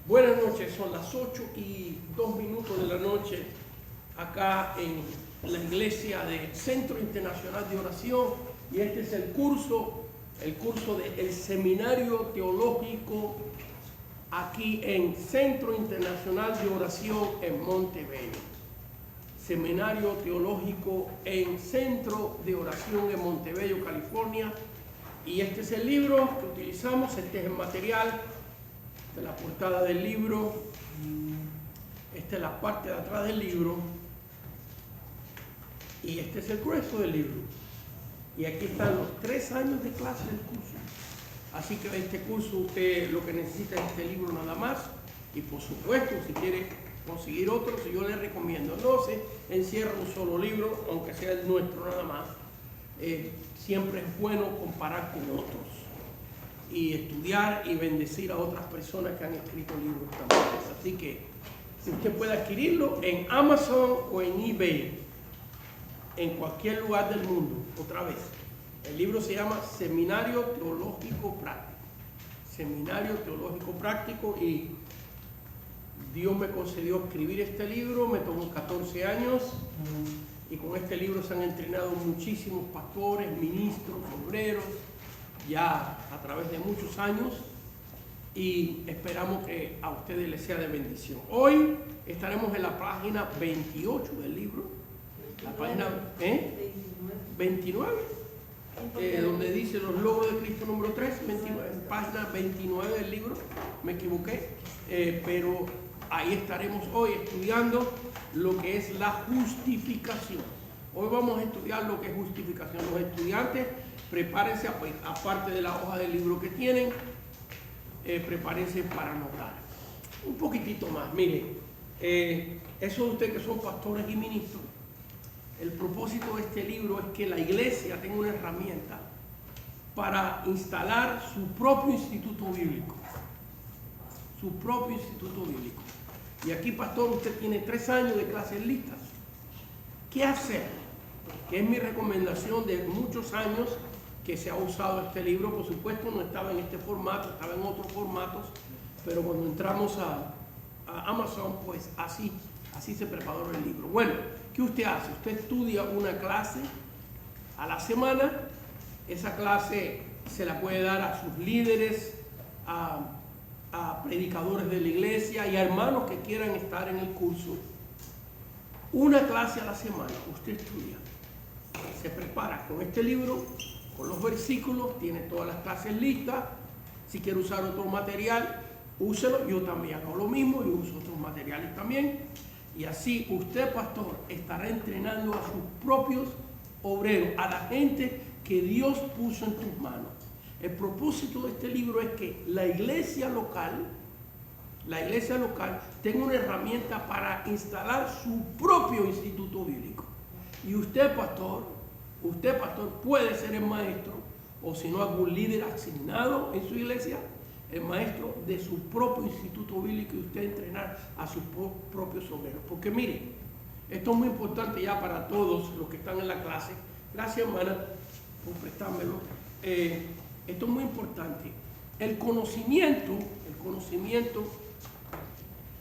Buenas noches, son las 8:02 de la noche acá en la iglesia de Centro Internacional de Oración, y este es el curso del Seminario Teológico aquí en Centro Internacional de Oración en Montebello. Seminario Teológico en Centro de Oración en Montebello, California. Y este es el libro que utilizamos, este es el material de la portada del libro, esta es la parte de atrás del libro y este es el grueso del libro. Y aquí están los 3 años de clase del curso. Así que este curso usted lo que necesita es este libro nada más, y por supuesto si quiere conseguir otros, yo le recomiendo no se encierra un solo libro, aunque sea el nuestro nada más. Siempre es bueno comparar con otros y estudiar y bendecir a otras personas que han escrito libros también. Así que si usted puede adquirirlo en Amazon o en eBay, en cualquier lugar del mundo. Otra vez, el libro se llama Seminario Teológico Práctico. Seminario Teológico Práctico, y Dios me concedió escribir este libro. Me tomó 14 años y con este libro se han entrenado muchísimos pastores, ministros, obreros, ya a través de muchos años, y esperamos que a ustedes les sea de bendición. Hoy estaremos en la página 28 del libro, la página 29, donde dice los logros de Cristo número 3, 29, página 29 del libro, me equivoqué, pero ahí estaremos hoy estudiando lo que es la justificación. Hoy vamos a estudiar lo que es justificación. Los estudiantes, prepárense, aparte de la hoja del libro que tienen, prepárense para anotar un poquitito más. Miren, eso de ustedes que son pastores y ministros, el propósito de este libro es que la iglesia tenga una herramienta para instalar su propio instituto bíblico. Su propio instituto bíblico. Y aquí, pastor, usted tiene 3 años de clases listas. ¿Qué hacer? Que es mi recomendación de muchos años que se ha usado este libro. Por supuesto no estaba en este formato, estaba en otros formatos, pero cuando entramos a Amazon, pues así se preparó el libro. Bueno, ¿qué usted hace? Usted estudia una clase a la semana. Esa clase se la puede dar a sus líderes, a predicadores de la iglesia y a hermanos que quieran estar en el curso. Una clase a la semana usted estudia, se prepara con este libro, con los versículos, tiene todas las clases listas. Si quiere usar otro material, úselo. Yo también hago lo mismo, yo uso otros materiales también. Y así usted, pastor, estará entrenando a sus propios obreros, a la gente que Dios puso en tus manos. El propósito de este libro es que la iglesia local tenga una herramienta para instalar su propio instituto bíblico. Y usted, pastor, puede ser el maestro, o si no, algún líder asignado en su iglesia, el maestro de su propio instituto bíblico, y usted entrenar a sus propios obreros. Porque mire, esto es muy importante ya para todos los que están en la clase. Gracias, hermana, por prestármelo. Esto es muy importante. El conocimiento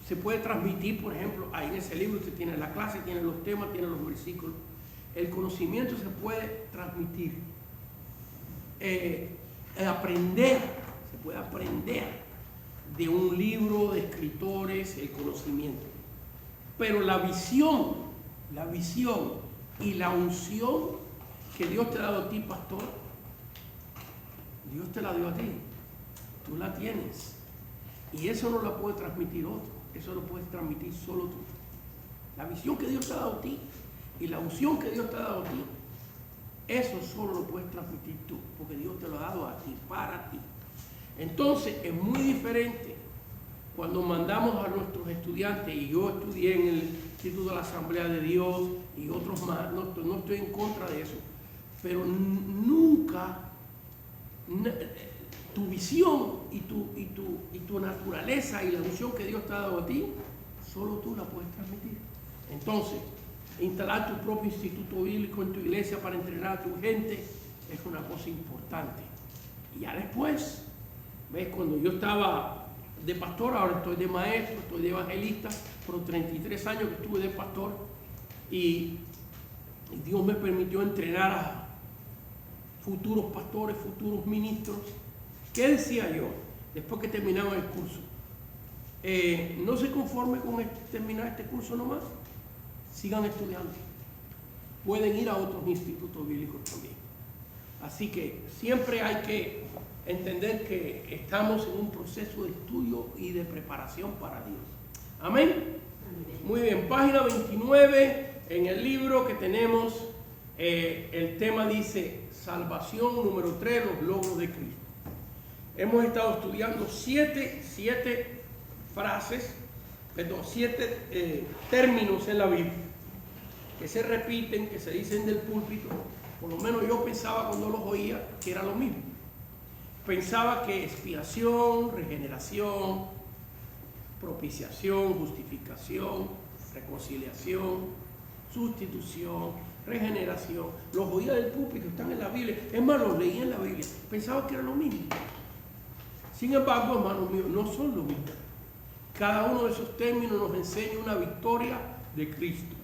se puede transmitir. Por ejemplo, ahí en ese libro usted tiene la clase, tiene los temas, tiene los versículos. El conocimiento se puede transmitir. Se puede aprender de un libro, de escritores, el conocimiento. Pero la visión y la unción que Dios te ha dado a ti, pastor, Dios te la dio a ti, tú la tienes, y eso no la puede transmitir otro, eso lo puedes transmitir solo tú. La visión que Dios te ha dado a ti y la unción que Dios te ha dado a ti, eso solo lo puedes transmitir tú, porque Dios te lo ha dado a ti, para ti. Entonces es muy diferente cuando mandamos a nuestros estudiantes, y yo estudié en el Instituto de la Asamblea de Dios y otros más, no estoy en contra de eso, pero nunca tu visión y tu naturaleza y la unción que Dios te ha dado a ti, solo tú la puedes transmitir. Entonces, instalar tu propio instituto bíblico en tu iglesia para entrenar a tu gente es una cosa importante. Y ya después, ¿ves? Cuando yo estaba de pastor, ahora estoy de maestro, estoy de evangelista, por 33 años que estuve de pastor y Dios me permitió entrenar a futuros pastores, futuros ministros. ¿Qué decía yo después que terminaba el curso? No se conforme con terminar este curso nomás, sigan estudiando. Pueden ir a otros institutos bíblicos también. Así que siempre hay que entender que estamos en un proceso de estudio y de preparación para Dios. Amén. Muy bien, página 29 en el libro que tenemos, el tema dice salvación número 3, los logros de Cristo. Hemos estado estudiando siete términos en la Biblia que se repiten, que se dicen del púlpito. Por lo menos yo pensaba cuando los oía que era lo mismo. Pensaba que expiación, regeneración, propiciación, justificación, reconciliación, sustitución, regeneración, los oía del púlpito, están en la Biblia. Es más, los leía en la Biblia. Pensaba que era lo mismo. Sin embargo, hermanos míos, no son lo mismo. Cada uno de esos términos nos enseña una victoria de Cristo.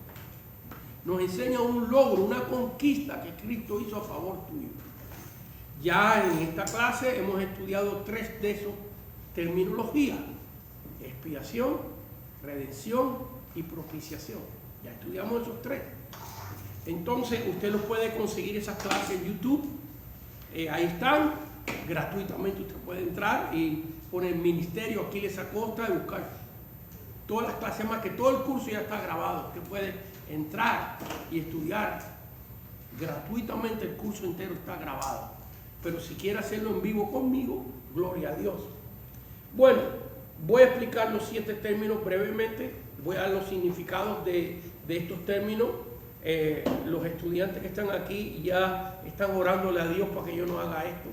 Nos enseña un logro, una conquista que Cristo hizo a favor tuyo. Ya en esta clase hemos estudiado 3 de esos terminologías: expiación, redención y propiciación. Ya estudiamos esos 3. Entonces usted los puede conseguir esas clases en YouTube. Ahí están, gratuitamente usted puede entrar y poner Ministerio Aquiles Acosta y buscar todas las clases, más que todo el curso ya está grabado. Usted puede entrar y estudiar gratuitamente, el curso entero está grabado. Pero si quiere hacerlo en vivo conmigo, gloria a Dios. Bueno, voy a explicar los 7 términos brevemente, voy a dar los significados de estos términos. Los estudiantes que están aquí ya están orándole a Dios para que yo no haga esto.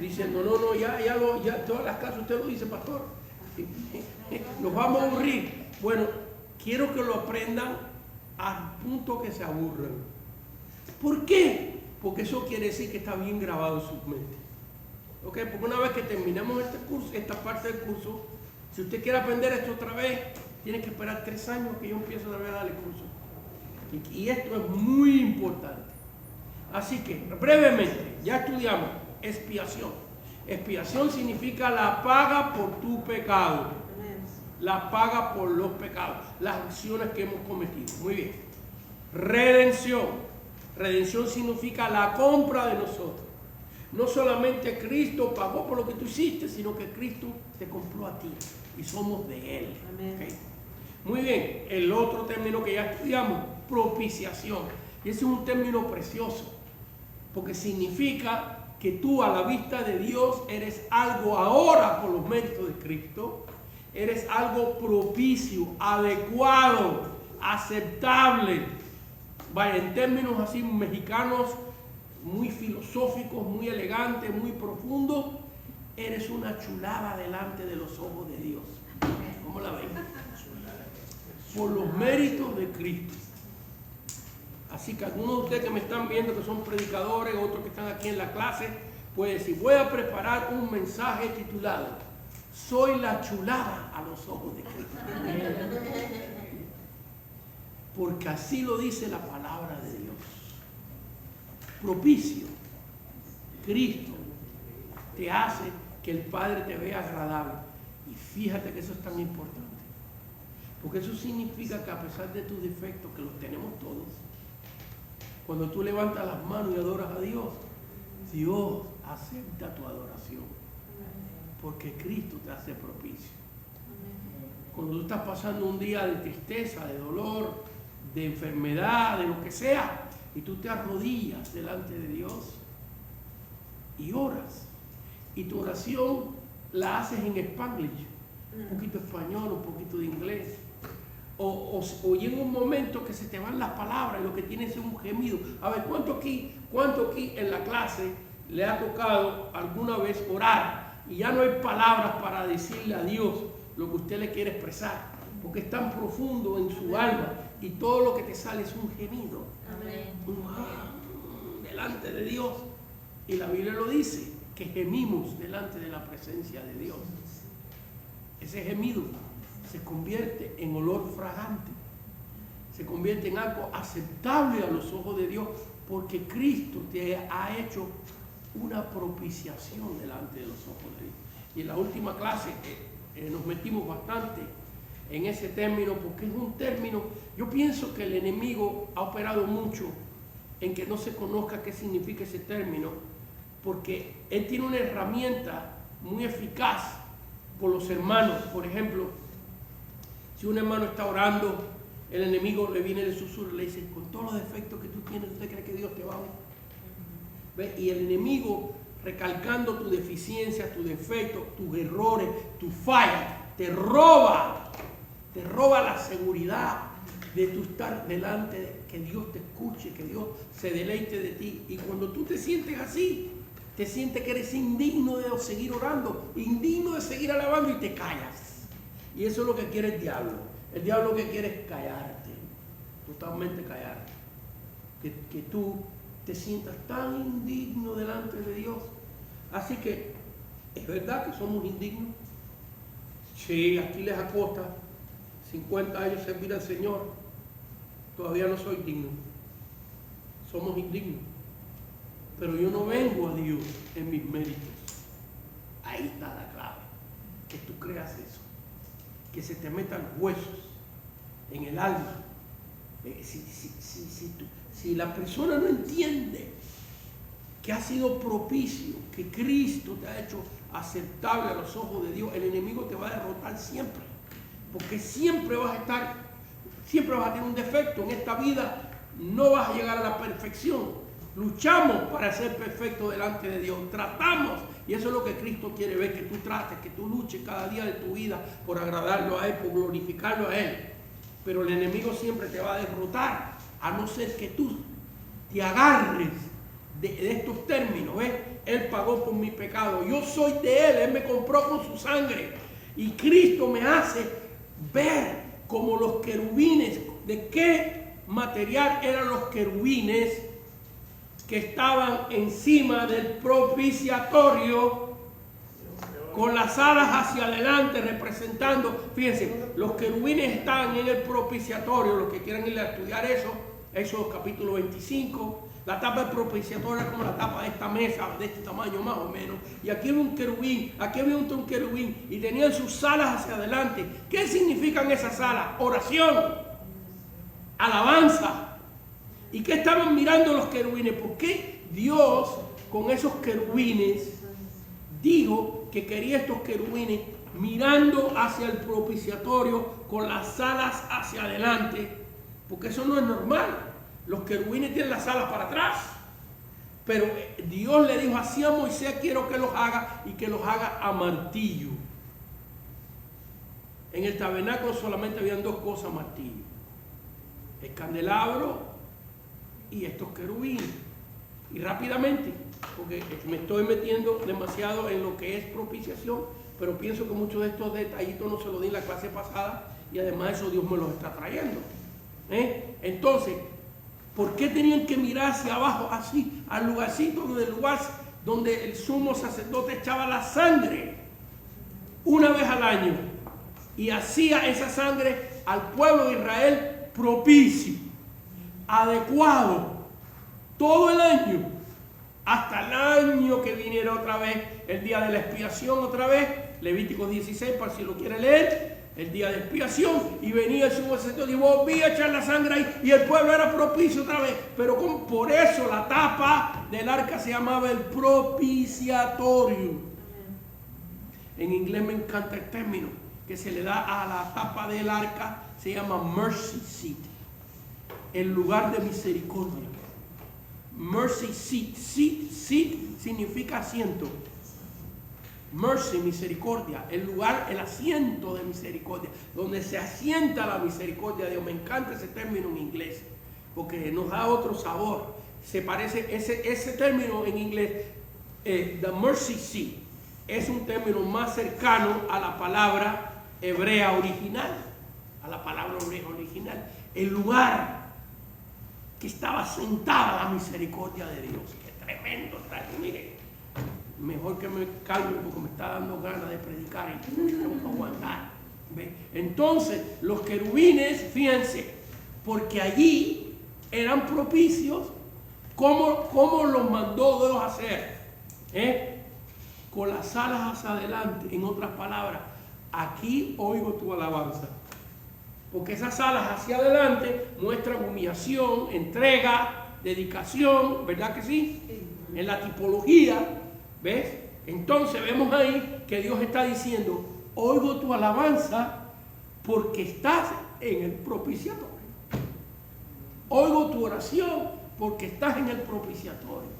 Diciendo, no, ya todas las clases usted lo dice, pastor. Nos vamos a aburrir. Bueno, quiero que lo aprendan al punto que se aburran. ¿Por qué? Porque eso quiere decir que está bien grabado en sus mentes. ¿Ok? Porque una vez que terminemos este curso, esta parte del curso, si usted quiere aprender esto otra vez, tiene que esperar 3 años que yo empiezo otra vez a dar el curso. Y esto es muy importante. Así que, brevemente, ya estudiamos expiación. Expiación significa la paga por tu pecado. La paga por los pecados, las acciones que hemos cometido. Muy bien. Redención. Redención significa la compra de nosotros. No solamente Cristo pagó por lo que tú hiciste, sino que Cristo te compró a ti y somos de Él. ¿Okay? Muy bien. El otro término que ya estudiamos, propiciación. Y ese es un término precioso, porque significa que tú a la vista de Dios eres algo ahora por los méritos de Cristo. Eres algo propicio, adecuado, aceptable. Vaya, en términos así mexicanos, muy filosóficos, muy elegantes, muy profundos, eres una chulada delante de los ojos de Dios. ¿Cómo la ven? Por los méritos de Cristo. Así que algunos de ustedes que me están viendo, que son predicadores, otros que están aquí en la clase, pueden decir, voy a preparar un mensaje titulado "Soy la chulada a los ojos de Cristo". Porque así lo dice la palabra de Dios. Propicio. Cristo te hace que el Padre te vea agradable. Y fíjate que eso es tan importante. Porque eso significa que a pesar de tus defectos, que los tenemos todos, cuando tú levantas las manos y adoras a Dios, Dios acepta tu adoración. Porque Cristo te hace propicio. Cuando tú estás pasando un día de tristeza, de dolor, de enfermedad, de lo que sea, y tú te arrodillas delante de Dios y oras, y tu oración la haces en Spanglish, un poquito español, un poquito de inglés, o llega un momento que se te van las palabras y lo que tienes es un gemido. A ver, ¿cuánto aquí en la clase le ha tocado alguna vez orar y ya no hay palabras para decirle a Dios lo que usted le quiere expresar? Porque es tan profundo en su alma y todo lo que te sale es un gemido. Delante de Dios. Y la Biblia lo dice, que gemimos delante de la presencia de Dios. ese gemido se convierte en olor fragante, se convierte en algo aceptable a los ojos de Dios, porque Cristo te ha hecho una propiciación delante de los ojos de Dios. Y en la última clase nos metimos bastante en ese término, porque es un término, yo pienso que el enemigo ha operado mucho en que no se conozca qué significa ese término, porque él tiene una herramienta muy eficaz por los hermanos. Por ejemplo, si un hermano está orando, el enemigo le viene de susurro y le dice: con todos los defectos que tú tienes, ¿usted cree que Dios te va a ver? ¿Ve? Y el enemigo, recalcando tu deficiencia, tu defecto, tus errores, tu falla, te roba la seguridad de tu estar delante, de que Dios te escuche, que Dios se deleite de ti. Y cuando tú te sientes así, te sientes que eres indigno de seguir orando, indigno de seguir alabando, y te callas. Y eso es lo que quiere el diablo. El diablo lo que quiere es callarte, totalmente callarte. Que tú te sientas tan indigno delante de Dios. Así que, ¿es verdad que somos indignos? Sí, aquí les acosta 50 años servir al Señor, todavía no soy digno. Somos indignos. Pero yo no vengo a Dios en mis méritos. Ahí está la clave. Que tú creas eso. Que se te metan huesos en el alma. Si la persona no entiende que ha sido propicio, que Cristo te ha hecho aceptable a los ojos de Dios, el enemigo te va a derrotar siempre. Porque siempre vas a tener un defecto. En esta vida no vas a llegar a la perfección. Luchamos para ser perfectos delante de Dios. Tratamos. Y eso es lo que Cristo quiere ver, que tú trates, que tú luches cada día de tu vida por agradarlo a Él, por glorificarlo a Él. Pero el enemigo siempre te va a derrotar, a no ser que tú te agarres de estos términos. ¿Ves? Él pagó por mi pecado. Yo soy de Él. Él me compró con su sangre. Y Cristo me hace ver como los querubines. ¿De qué material eran los querubines que estaban encima del propiciatorio, con las alas hacia adelante representando? Fíjense, los querubines estaban en el propiciatorio. Los que quieran ir a estudiar eso, Éxodo capítulo 25. La tapa del propiciatorio era como la tapa de esta mesa, de este tamaño más o menos. Y aquí había un querubín, aquí había un querubín, y tenían sus alas hacia adelante. ¿Qué significan esas alas? Oración, alabanza. ¿Y qué estaban mirando los querubines? ¿Por qué Dios con esos querubines dijo que quería estos querubines mirando hacia el propiciatorio con las alas hacia adelante? Porque eso no es normal. Los querubines tienen las alas para atrás. Pero Dios le dijo así a Moisés: quiero que los haga, y que los haga a martillo. En el tabernáculo solamente habían dos cosas: martillo, el candelabro y estos querubines. Y rápidamente, porque me estoy metiendo demasiado en lo que es propiciación, pero pienso que muchos de estos detallitos no se los di en la clase pasada, y además eso Dios me los está trayendo. Entonces, ¿por qué tenían que mirar hacia abajo, así, al lugarcito donde el sumo sacerdote echaba la sangre una vez al año, y hacía esa sangre al pueblo de Israel propicio, adecuado, todo el año, hasta el año que viniera otra vez el día de la expiación, otra vez, Levíticos 16, para si lo quiere leer, el día de expiación, y venía el sumo sacerdote y volvía a echar la sangre ahí, y el pueblo era propicio otra vez. Pero por eso la tapa del arca se llamaba el propiciatorio. En inglés me encanta el término que se le da a la tapa del arca, se llama mercy seat, el lugar de misericordia. Mercy seat, seat significa asiento. Mercy, misericordia, el lugar, el asiento de misericordia, donde se asienta la misericordia de Dios. Me encanta ese término en inglés, porque nos da otro sabor. Se parece, ese término en inglés, the mercy seat, es un término más cercano a la palabra hebrea original, el lugar que estaba sentada la misericordia de Dios. Qué tremendo, mire. mejor que me calme porque me está dando ganas de predicar y tengo que aguantar. ¿Ve? Entonces, los querubines, fíjense, porque allí eran propicios, ¿cómo los mandó Dios a hacer? Con las alas hacia adelante, en otras palabras, aquí oigo tu alabanza. Porque esas alas hacia adelante muestran humillación, entrega, dedicación, ¿verdad que sí? En la tipología, ¿ves? Entonces vemos ahí que Dios está diciendo, oigo tu alabanza porque estás en el propiciatorio. Oigo tu oración porque estás en el propiciatorio.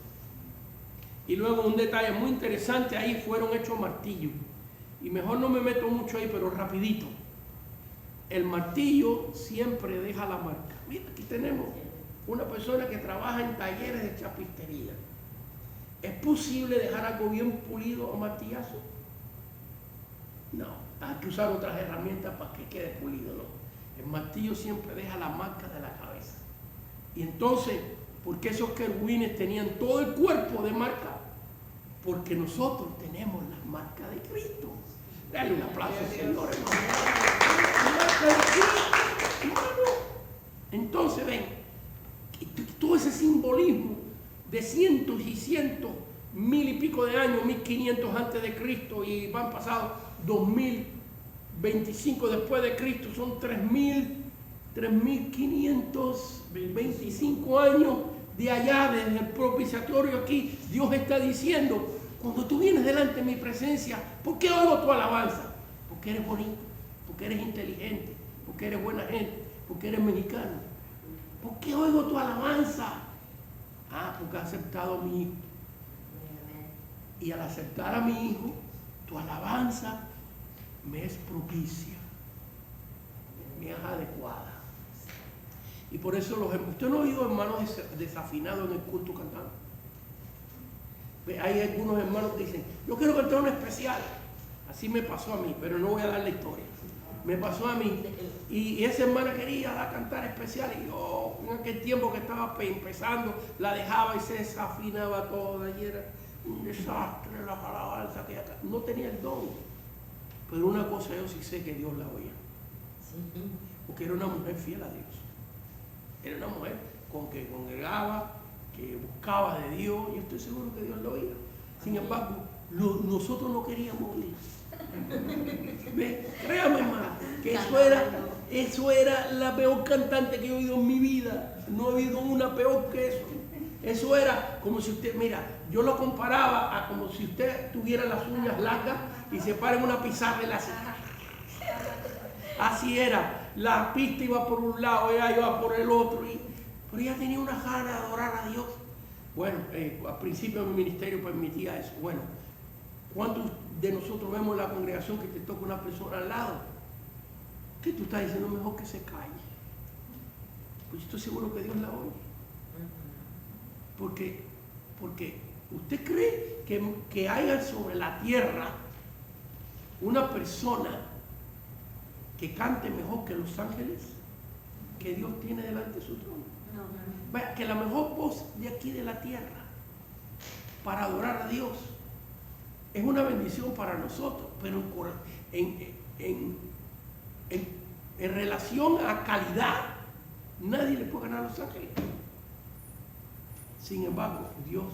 Y luego un detalle muy interesante, ahí fueron hechos martillos. Y mejor no me meto mucho ahí, pero rapidito. El martillo siempre deja la marca. Mira, aquí tenemos una persona que trabaja en talleres de chapistería. ¿Es posible dejar algo bien pulido a martillazo? No, hay que usar otras herramientas para que quede pulido, ¿no? El martillo siempre deja la marca de la cabeza. Y entonces, ¿por qué esos querubines tenían todo el cuerpo de marca? Porque nosotros tenemos la marca de Cristo. Dale un aplauso al Señor, hermano. La marca de Cristo, hermano. Entonces, ven, todo ese simbolismo de cientos y cientos, 1000 y pico de años, 1500 antes de Cristo, y van pasados 2025 después de Cristo, son 3525 años de allá, desde el propiciatorio aquí. Dios está diciendo, cuando tú vienes delante de mi presencia, ¿por qué oigo tu alabanza? Porque eres bonito, porque eres inteligente, porque eres buena gente, porque eres mexicano. ¿Por qué oigo tu alabanza? Ah, porque has aceptado a mi hijo. Y al aceptar a mi hijo, tu alabanza me es propicia, me es adecuada. Y por eso usted no ha oído hermanos desafinados en el culto cantando. Hay algunos hermanos que dicen, yo quiero cantar una especial. Así me pasó a mí, pero no voy a dar la historia. Me pasó a mí. Y esa hermana quería cantar especial. Y yo, en aquel tiempo que estaba empezando, la dejaba y se desafinaba toda. Y era un desastre la alabanza que ella no tenía el don. Pero una cosa yo sí sé que Dios la oía. Porque era una mujer fiel a Dios. Era una mujer que congregaba, que buscaba de Dios. Y estoy seguro que Dios la oía. Sin embargo, nosotros no queríamos oír. Créame, hermano, que eso era la peor cantante que he oído en mi vida. No he oído una peor que eso. Eso era como si usted, mira, yo lo comparaba a como si usted tuviera las uñas largas y se para en una pizarra y la hace. Así era. La pista iba por un lado, ella iba por el otro. Pero ella tenía una gana de adorar a Dios. Bueno, al principio mi ministerio permitía eso. Bueno, ¿cuántos de nosotros vemos en la congregación que te toca una persona al lado? ¿Qué tú estás diciendo? Mejor que se calle. Pues estoy seguro que Dios la oye. Porque usted cree que haya sobre la tierra una persona que cante mejor que los ángeles que Dios tiene delante de su trono. Vaya, que la mejor voz de aquí de la tierra para adorar a Dios es una bendición para nosotros, pero en relación a calidad nadie le puede ganar a los ángeles. Sin embargo, Dios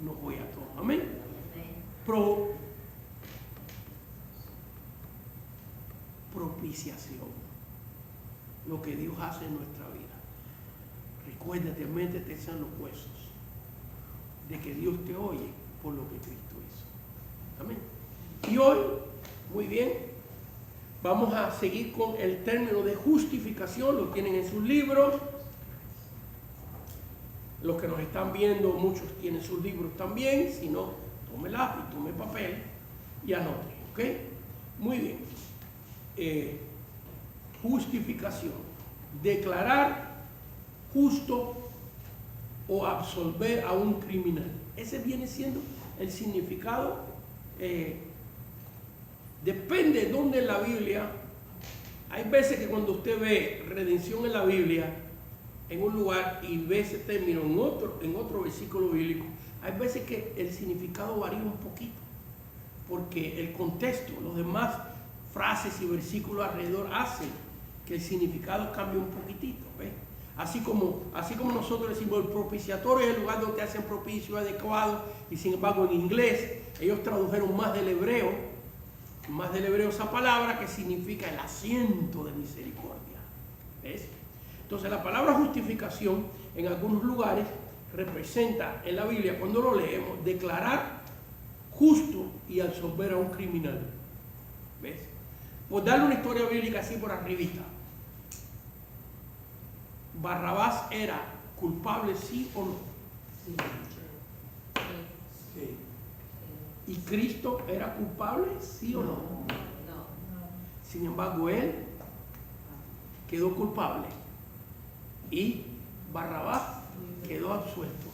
nos oye a todos. Amén. Propiciación. Lo que Dios hace en nuestra vida. Recuérdate, métete en los huesos de que Dios te oye por lo que Cristo hizo. Amén. Y hoy, muy bien, vamos a seguir con el término de justificación. Lo tienen en sus libros. Los que nos están viendo, muchos tienen sus libros también. Si no, tome lápiz, tome papel y anote. ¿Ok? Muy bien. Justificación. Declarar justo o absolver a un criminal. Ese viene siendo el significado. Depende de dónde en la Biblia. Hay veces que cuando usted ve redención en la Biblia, en un lugar, y ve ese término en otro versículo bíblico, hay veces que el significado varía un poquito, porque el contexto, los demás frases y versículos alrededor hacen que el significado cambie un poquitito, ¿ves? Así como nosotros decimos el propiciatorio es el lugar donde hacen propicio adecuado, y sin embargo en inglés ellos tradujeron más del hebreo esa palabra que significa el asiento de misericordia, ¿ves? Entonces la palabra justificación en algunos lugares representa en la Biblia, cuando lo leemos, declarar justo y absolver a un criminal, ¿ves? Por darle una historia bíblica así por arribita, ¿Barrabás era culpable, sí o no? Sí. Sí. ¿Y Cristo era culpable, sí o no? No. Sin embargo, él quedó culpable y Barrabás quedó absuelto.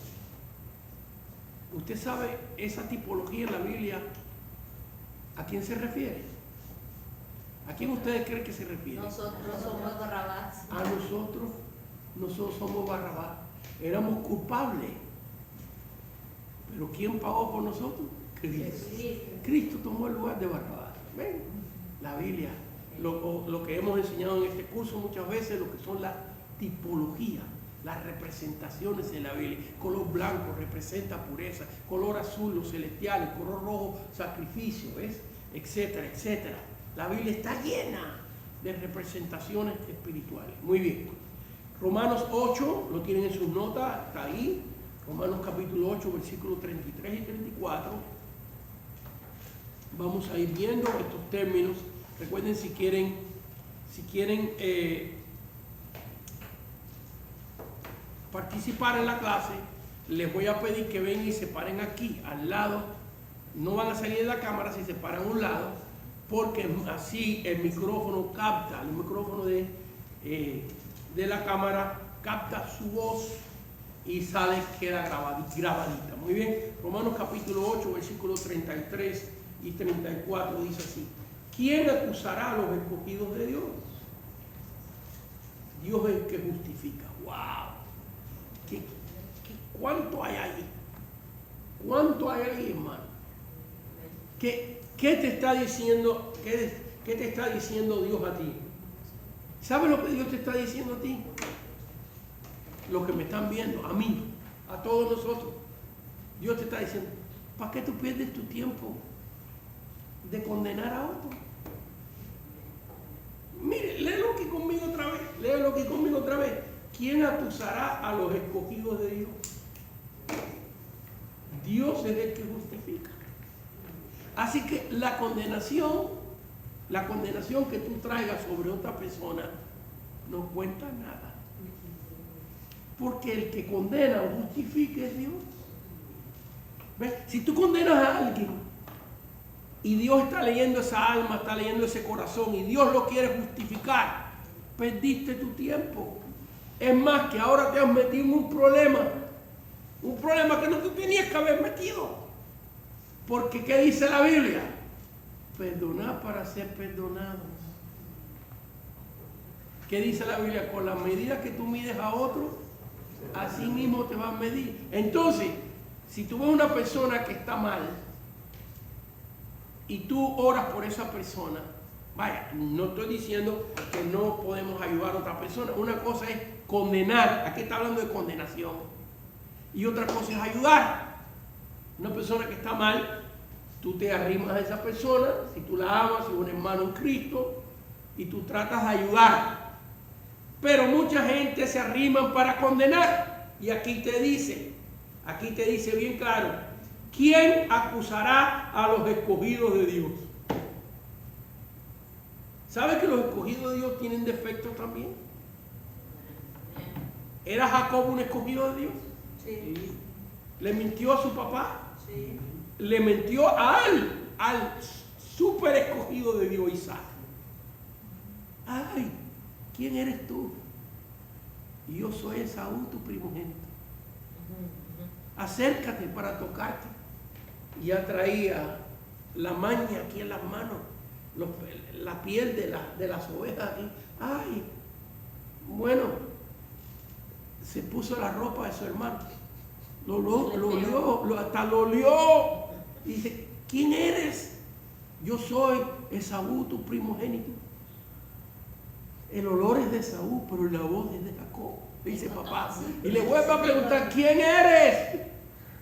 ¿Usted sabe esa tipología en la Biblia a quién se refiere? ¿A quién ustedes creen que se refiere? Nosotros somos Barrabás. A nosotros somos Barrabás. Éramos culpables. ¿Pero quién pagó por nosotros? Cristo. Cristo tomó el lugar de Barrabás. ¿Ven? La Biblia, lo que hemos enseñado en este curso muchas veces, lo que son las tipologías, las representaciones en la Biblia. Color blanco representa pureza, color azul los celestiales, color rojo sacrificio, ¿ves? Etcétera, etcétera. La Biblia está llena de representaciones espirituales. Muy bien. Romanos 8, lo tienen en sus notas, está ahí. Romanos capítulo 8, versículos 33 y 34. Vamos a ir viendo estos términos. Recuerden, si quieren participar en la clase, les voy a pedir que vengan y se paren aquí, al lado. No van a salir de la cámara si se paran a un lado, porque así el micrófono capta, el micrófono de la cámara capta su voz y queda grabadita. Muy bien, Romanos capítulo 8, versículos 33 y 34 dice así: ¿quién acusará a los escogidos de Dios? Dios es el que justifica. ¡Wow! ¿Cuánto hay ahí? ¿Cuánto hay ahí, hermano? ¿Qué te está diciendo? ¿Qué te está diciendo Dios a ti? ¿Sabes lo que Dios te está diciendo a ti? Los que me están viendo, a mí, a todos nosotros. Dios te está diciendo: ¿para qué tú pierdes tu tiempo de condenar a otro? Mire, léelo aquí conmigo otra vez. ¿Quién acusará a los escogidos de Dios? Dios es el que justifica. Así que la condenación que tú traigas sobre otra persona no cuenta nada. Porque el que condena o justifica es Dios. ¿Ves? Si tú condenas a alguien y Dios está leyendo esa alma, está leyendo ese corazón y Dios lo quiere justificar, perdiste tu tiempo. Es más, que ahora te has metido en un problema que no te tenías que haber metido. Porque ¿qué dice la Biblia? Perdonar para ser perdonados. ¿Qué dice la Biblia? Con la medida que tú mides a otro, así mismo te vas a medir. Entonces, si tú ves una persona que está mal y tú oras por esa persona, vaya, no estoy diciendo que no podemos ayudar a otra persona. Una cosa es condenar, aquí está hablando de condenación, y otra cosa es ayudar. Una persona que está mal, tú te arrimas a esa persona, si tú la amas, si es un hermano en Cristo, y tú tratas de ayudar. Pero mucha gente se arrima para condenar, y aquí te dice bien claro: ¿quién acusará a los escogidos de Dios? ¿Sabes que los escogidos de Dios tienen defectos también? ¿Era Jacob un escogido de Dios? Sí. ¿Le mintió a su papá? Sí. Le mintió al súper escogido de Dios, Isaac. Ay, ¿quién eres tú? Y yo soy Esaú, tu primogénito. Acércate para tocarte. Y ya traía la maña aquí en las manos, la piel de las ovejas aquí. Ay, bueno, se puso la ropa de su hermano. hasta lo olió. Y dice, ¿quién eres? Yo soy Esaú, tu primogénito. El olor es de Esaú, pero la voz es de Jacob, dice papá. Y le vuelvo a preguntar, ¿quién eres?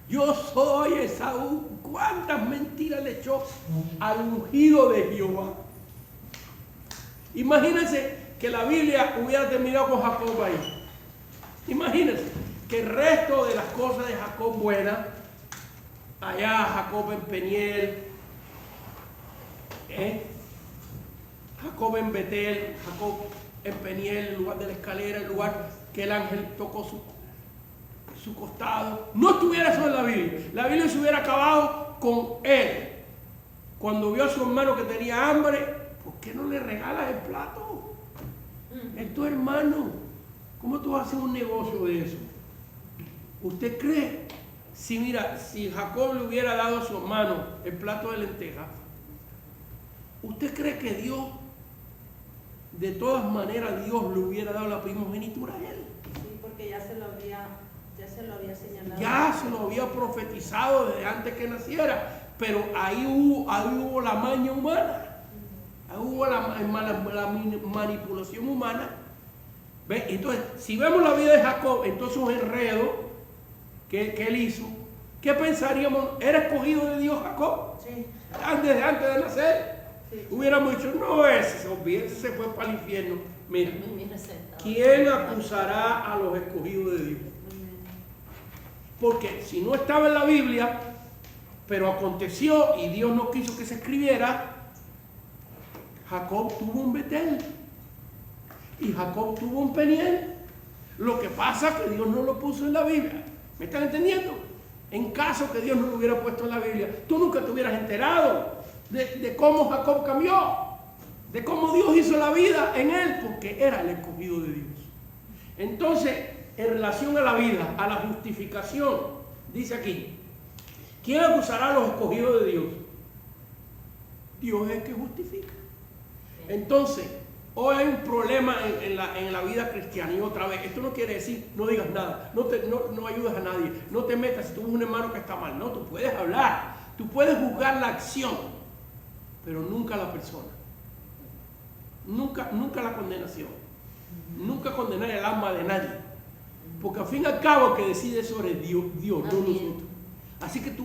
Yo soy Esaú. ¿Cuántas mentiras le echó al ungido de Jehová? Imagínense que la Biblia hubiera terminado con Jacob ahí. Imagínense que el resto de las cosas de Jacob buenas, allá Jacob en Peniel, Jacob en Betel, Jacob en Peniel, el lugar de la escalera, el lugar que el ángel tocó su costado, no estuviera eso en la Biblia. La Biblia se hubiera acabado con él. Cuando vio a su hermano que tenía hambre, ¿por qué no le regalas el plato? Es tu hermano. ¿Cómo tú vas a hacer un negocio de eso? ¿Usted cree? Si Jacob le hubiera dado a su hermano el plato de lentejas, ¿usted cree que Dios, de todas maneras, Dios le hubiera dado la primogenitura a él? Sí, porque ya se lo había señalado. Ya se lo había profetizado desde antes que naciera, pero ahí hubo la maña humana, ahí hubo la manipulación humana. ¿Ves? Entonces, si vemos la vida de Jacob, entonces un enredo que él hizo, ¿qué pensaríamos? ¿Era escogido de Dios Jacob? Sí. Desde antes de nacer. Sí. Hubiéramos dicho, no, ese se fue para el infierno. Mira, ¿quién acusará a los escogidos de Dios? Porque si no estaba en la Biblia, pero aconteció y Dios no quiso que se escribiera, Jacob tuvo un Betel y Jacob tuvo un Peniel. Lo que pasa es que Dios no lo puso en la Biblia. ¿Me están entendiendo? En caso que Dios no lo hubiera puesto en la Biblia, tú nunca te hubieras enterado de cómo Jacob cambió, de cómo Dios hizo la vida en él, porque era el escogido de Dios. Entonces, en relación a la vida, a la justificación, dice aquí, ¿quién acusará a los escogidos de Dios? Dios es el que justifica. Entonces, hoy hay un problema en la vida cristiana. Y otra vez, esto no quiere decir no digas nada, no ayudas a nadie, no te metas si tú ves un hermano que está mal. No, tú puedes hablar, tú puedes juzgar la acción, pero nunca la persona. Nunca la condenación. Nunca condenar el alma de nadie. Porque al fin y al cabo el que decide sobre Dios, no nosotros. Así que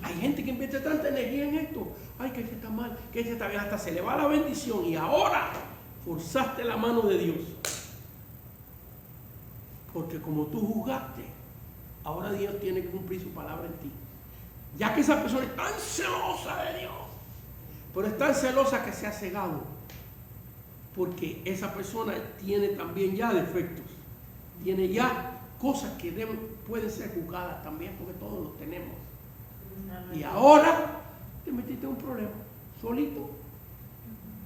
hay gente que invierte tanta energía en esto. Ay, que está mal, que está bien, hasta se le va la bendición y ahora forzaste la mano de Dios. Porque como tú juzgaste, ahora Dios tiene que cumplir su palabra en ti. Ya que esa persona es tan celosa de Dios, pero es tan celosa que se ha cegado. Porque esa persona tiene también ya defectos. Tiene ya cosas que pueden ser juzgadas también, porque todos los tenemos. Y ahora te metiste en un problema, solito.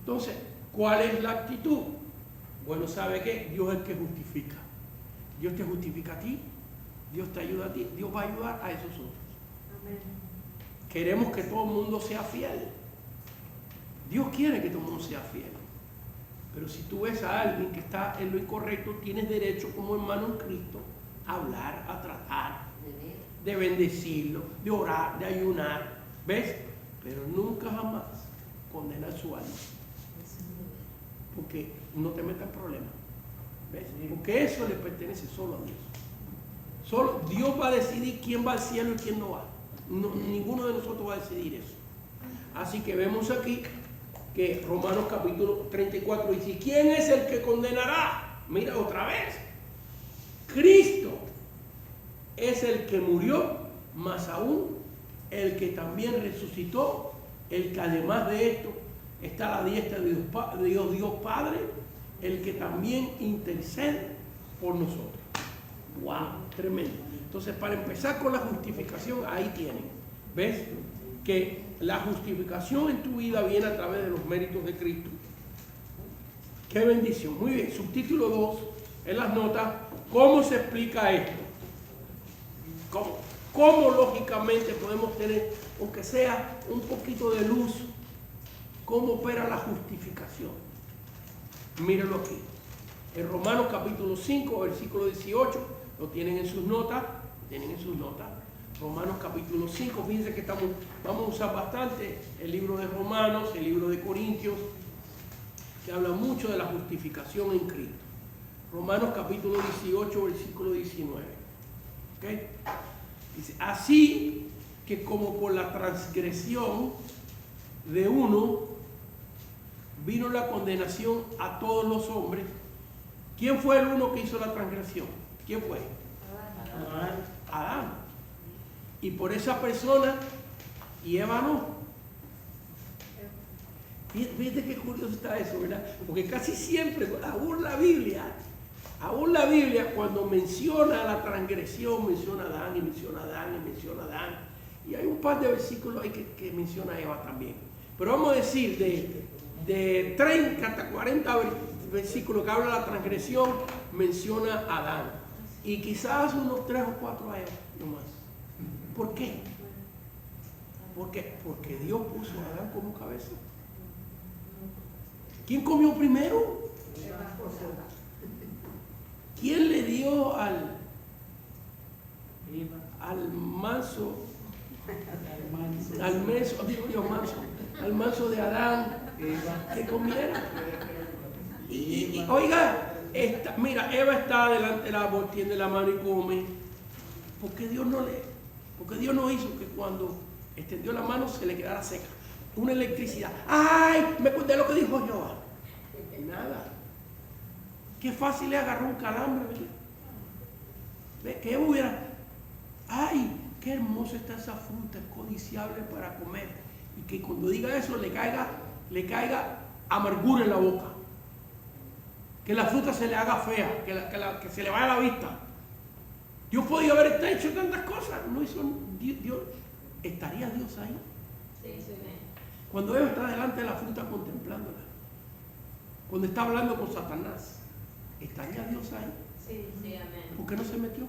Entonces, ¿cuál es la actitud? Bueno, ¿sabe qué? Dios es el que justifica. Dios te justifica a ti, Dios te ayuda a ti, Dios va a ayudar a esos otros. Amén. Queremos que todo el mundo sea fiel. Dios quiere que todo el mundo sea fiel. Pero si tú ves a alguien que está en lo incorrecto, tienes derecho como hermano en Cristo a hablar, a tratar, de bendecirlo, de orar, de ayunar. ¿Ves? Pero nunca jamás condenar su alma. Porque no te metas en problemas. ¿Ves? Porque eso le pertenece solo a Dios. Solo Dios va a decidir quién va al cielo y quién no va. Ninguno de nosotros va a decidir eso. Así que vemos aquí que Romanos capítulo 34 dice, ¿quién es el que condenará? Mira otra vez. Cristo es el que murió, más aún el que también resucitó, el que además de esto está a la diestra de Dios Padre, el que también intercede por nosotros. ¡Wow! Tremendo. Entonces, para empezar con la justificación, ahí tienen. ¿Ves? Que la justificación en tu vida viene a través de los méritos de Cristo. ¡Qué bendición! Muy bien, subtítulo 2, en las notas, ¿cómo se explica esto? ¿Cómo lógicamente podemos tener, aunque sea un poquito de luz, cómo opera la justificación? Mírenlo aquí. En Romanos capítulo 5, versículo 18, lo tienen en sus notas, tienen en sus notas. Romanos capítulo 5, fíjense que vamos a usar bastante el libro de Romanos, el libro de Corintios, que habla mucho de la justificación en Cristo. Romanos capítulo 18, versículo 19. ¿Okay? Dice, así que como por la transgresión de uno vino la condenación a todos los hombres. ¿Quién fue el uno que hizo la transgresión? ¿Quién fue? Adán. Y por esa persona, y Eva no. Fíjate qué curioso está eso, ¿verdad? Porque casi siempre, aún la Biblia, cuando menciona la transgresión, menciona a Adán y menciona a Adán y menciona a Adán. Y hay un par de versículos ahí que menciona a Eva también. Pero vamos a decir, de 30 hasta 40 versículos que habla de la transgresión, menciona a Adán. Y quizás unos 3 o 4 a Eva, no más. ¿Por qué? Porque Dios puso a Adán como cabeza. ¿Quién comió primero? ¿Quién le dio al manso de Adán que comiera? Y oiga, mira, Eva está delante del árbol, tiende la mano y come. Porque Dios no hizo que cuando extendió la mano se le quedara seca. Una electricidad. ¡Ay! Me acordé lo que dijo Jehová. Nada. Qué fácil es agarrar un calambre, ¿verdad? Que Eva hubiera. ¡Ay! Qué hermosa está esa fruta, es codiciable para comer. Y que cuando diga eso le caiga amargura en la boca. Que la fruta se le haga fea, que se le vaya la vista. Dios podía haber hecho tantas cosas. No hizo Dios. ¿Estaría Dios ahí? Sí. Cuando Eva está delante de la fruta contemplándola. Cuando está hablando con Satanás. ¿Estaría Dios ahí? Sí, amén. ¿Por qué no se metió?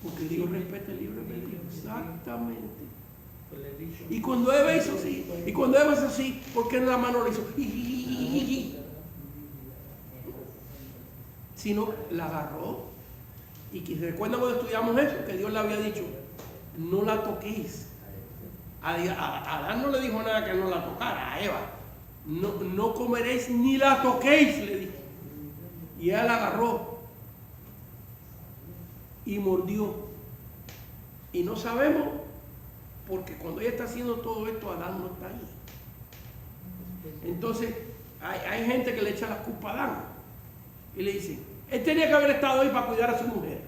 Porque Dios respeta el libre albedrío. Exactamente. Y cuando Eva hizo así, ¿por qué en la mano le hizo? Sino la agarró. Y que recuerdan cuando estudiamos eso, que Dios le había dicho, no la toquéis. A Adán no le dijo nada que no la tocara, a Eva. No comeréis ni la toquéis, le dijo. Y ella la agarró y mordió. Y no sabemos, porque cuando ella está haciendo todo esto, Adán no está ahí. Entonces, hay gente que le echa la culpa a Adán. Y le dice, él tenía que haber estado ahí para cuidar a su mujer.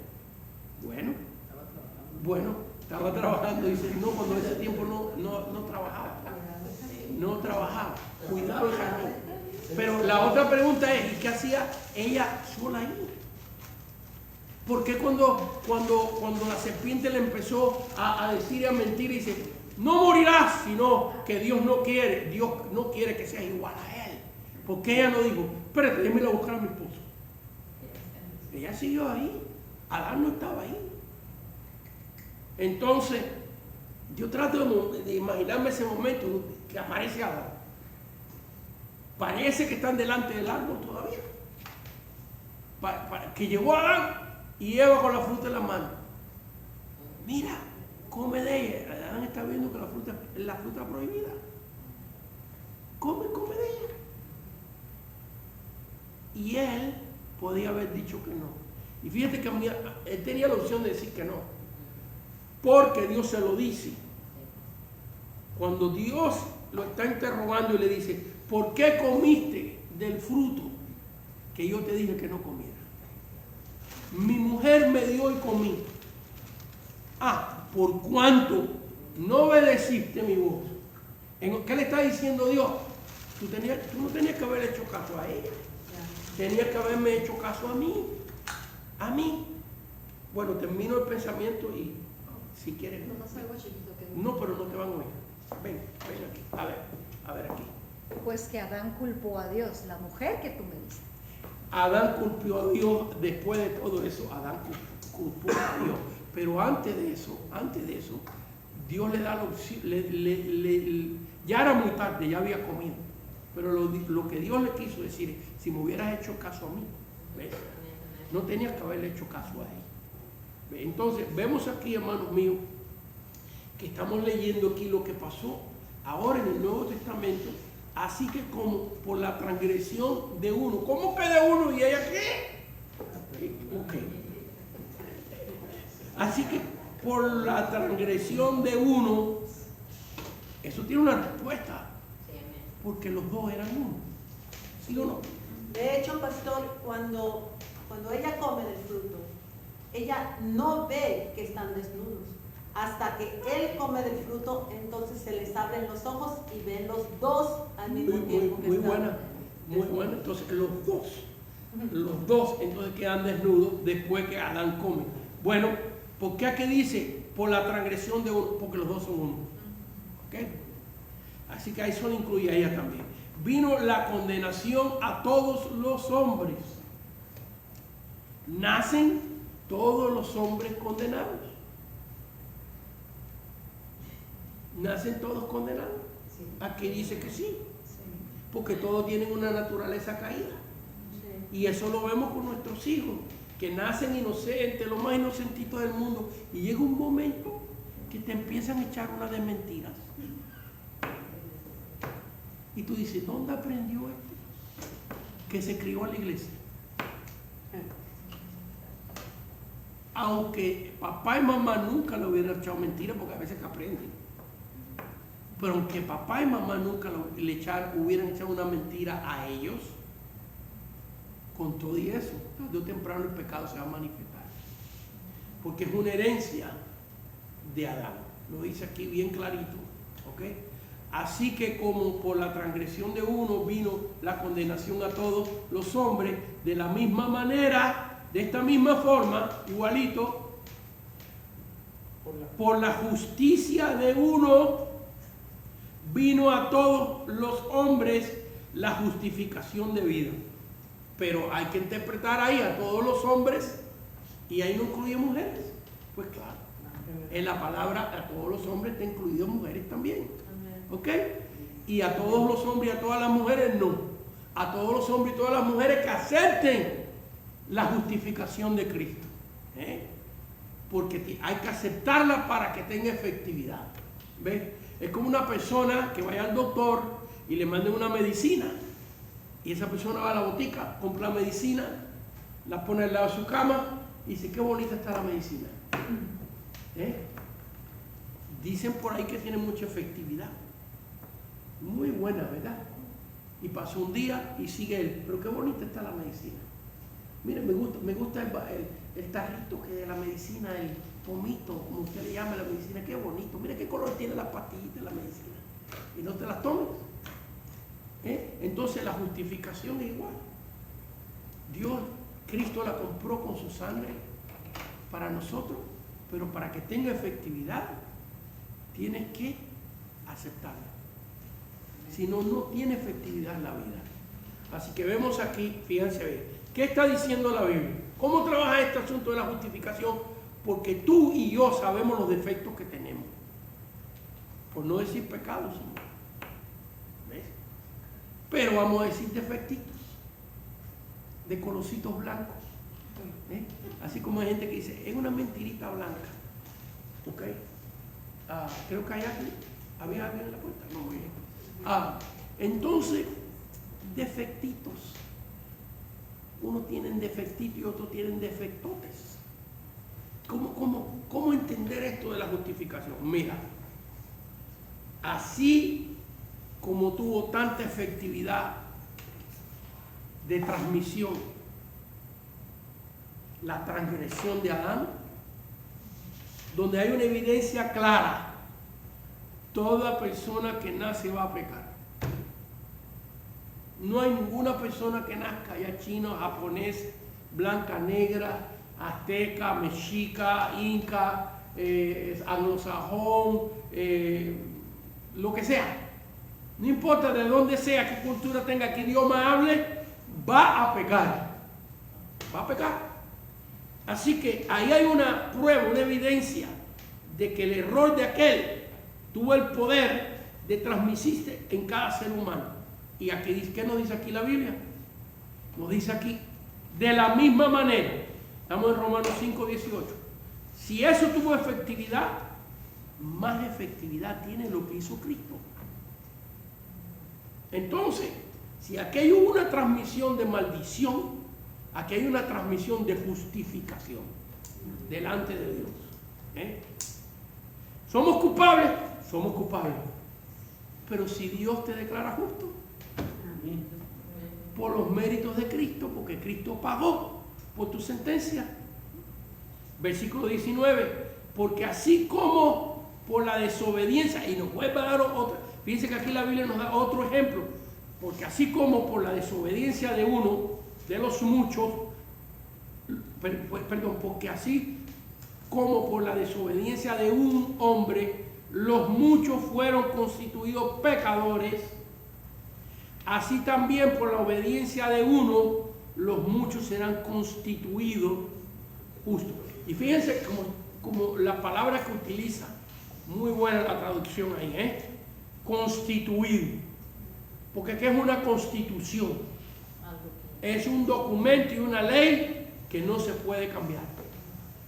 Bueno, estaba trabajando. Dice, no, cuando ese tiempo no trabajaba. No trabajaba. Cuidado esa mujer. Pero la otra pregunta es, ¿y qué hacía ella sola ahí? Porque cuando la serpiente le empezó a decir y a mentir, dice, no morirás, sino que Dios no quiere que seas igual a él. Porque ella no dijo, espérate, déjame ir a buscar a mi esposo. Ella siguió ahí. Adán no estaba ahí. Entonces, yo trato de imaginarme ese momento que aparece Adán. Parece que están delante del árbol todavía. Que llegó Adán y Eva con la fruta en la mano. Mira, come de ella. Adán está viendo que la fruta es la fruta prohibida. Come de ella. Y él podía haber dicho que no. Y fíjate que él tenía la opción de decir que no. Porque Dios se lo dice. Cuando Dios lo está interrogando y le dice, ¿por qué comiste del fruto que yo te dije que no comiera? Mi mujer me dio y comí. Por cuanto no obedeciste mi voz. ¿Qué le está diciendo Dios? Tú no tenías que haber hecho caso a ella. Tenías que haberme hecho caso a mí. A mí. Bueno, termino el pensamiento y si quieres. No, pero no te van a oír. Ven aquí. A ver aquí. Pues que Adán culpó a Dios, la mujer que tú me diste. Adán culpó a Dios. Después de todo eso, Adán culpó a Dios. Pero antes de eso, Dios le da la opción. Ya era muy tarde, ya había comido. Pero lo que Dios le quiso decir es, si me hubieras hecho caso a mí, ¿ves? no tenías que haberle hecho caso a ella. Entonces, vemos aquí, hermanos míos, que estamos leyendo aquí lo que pasó ahora en el Nuevo Testamento. Así que como por la transgresión de uno. ¿Cómo que de uno? ¿Y ella qué? Ok. Así que por la transgresión de uno, eso tiene una respuesta. Porque los dos eran uno. ¿Sí o no? De hecho, pastor, cuando ella come del fruto, ella no ve que están desnudos. Hasta que él come del fruto, entonces se les abren los ojos y ven los dos al mismo tiempo. Muy buena, muy buena. Entonces los dos entonces quedan desnudos después que Adán come. Bueno, ¿por qué aquí dice? Por la transgresión de uno, porque los dos son uno. ¿Ok? Así que eso lo incluye a ella también. Vino la condenación a todos los hombres. Nacen todos los hombres condenados. ¿Nacen todos condenados? Sí. Aquí dice que sí, Sí. porque todos tienen una naturaleza caída. Sí. Y eso lo vemos con nuestros hijos, que nacen inocentes, lo más inocentitos del mundo, y llega un momento que te empiezan a echar una de mentiras. Y tú dices, ¿dónde aprendió esto? Que se crió en la iglesia. Aunque papá y mamá nunca le hubieran echado mentiras, porque a veces que aprenden. Pero aunque papá y mamá nunca hubieran echado una mentira a ellos, con todo y eso, tarde o temprano el pecado se va a manifestar. Porque es una herencia de Adán. Lo dice aquí bien clarito. ¿Ok? Así que como por la transgresión de uno vino la condenación a todos los hombres, de la misma manera, de esta misma forma, igualito, por la justicia de uno, vino a todos los hombres la justificación de vida. Pero hay que interpretar ahí a todos los hombres, y ahí no incluye mujeres. Pues claro, en la palabra a todos los hombres está incluido mujeres también. ¿Ok? Y a todos los hombres y a todas las mujeres no. A todos los hombres y todas las mujeres que acepten la justificación de Cristo. Porque hay que aceptarla para que tenga efectividad. ¿Ves? Es como una persona que vaya al doctor y le manden una medicina. Y esa persona va a la botica, compra la medicina, la pone al lado de su cama y dice, qué bonita está la medicina. Dicen por ahí que tiene mucha efectividad. Muy buena, ¿verdad? Y pasó un día y sigue él, pero qué bonita está la medicina. Miren, me gusta el tarrito que de la medicina, el pomito, como usted le llama la medicina, qué bonito. Mira qué color tiene las pastillitas de la medicina. Y no te las tomes. Entonces la justificación es igual. Cristo la compró con su sangre para nosotros, pero para que tenga efectividad, tienes que aceptarla. Si no, no tiene efectividad en la vida. Así que vemos aquí, fíjense bien, ¿qué está diciendo la Biblia? ¿Cómo trabaja este asunto de la justificación? Porque tú y yo sabemos los defectos que tenemos. Por no decir pecados, Señor. ¿Ves? Pero vamos a decir defectitos. De colorcitos blancos. Así como hay gente que dice, es una mentirita blanca. ¿Ok? Creo que había alguien en la puerta. No, muy bien. Entonces, defectitos. Unos tienen defectitos y otros tienen defectotes. ¿Cómo entender esto de la justificación? Mira, así como tuvo tanta efectividad de transmisión la transgresión de Adán, donde hay una evidencia clara, toda persona que nace va a pecar. No hay ninguna persona que nazca, ya chino, japonés, blanca, negra, azteca, mexica, inca, anglosajón, lo que sea. No importa de dónde sea, qué cultura tenga, qué idioma hable, va a pecar. Va a pecar. Así que ahí hay una prueba, una evidencia de que el error de aquel tuvo el poder de transmitirse en cada ser humano. Y aquí, ¿qué nos dice aquí la Biblia? Nos dice aquí, De la misma manera, estamos en Romanos 5:18. Si eso tuvo efectividad, más efectividad tiene lo que hizo Cristo. Entonces, si aquí hay una transmisión de maldición, aquí hay una transmisión de justificación delante de Dios. ¿Somos culpables? Somos culpables. Pero si Dios te declara justo, por los méritos de Cristo, porque Cristo pagó por tu sentencia. Versículo 19, porque así como por la desobediencia, y nos vuelve a dar otra, fíjense que aquí la Biblia nos da otro ejemplo, porque así como por la desobediencia de uno, de los muchos, perdón, porque así como por la desobediencia de un hombre, los muchos fueron constituidos pecadores, así también por la obediencia de uno, los muchos serán constituidos justos. Y fíjense como la palabra que utiliza, muy buena la traducción ahí, constituido. Porque ¿qué es una constitución? Es un documento y una ley que no se puede cambiar.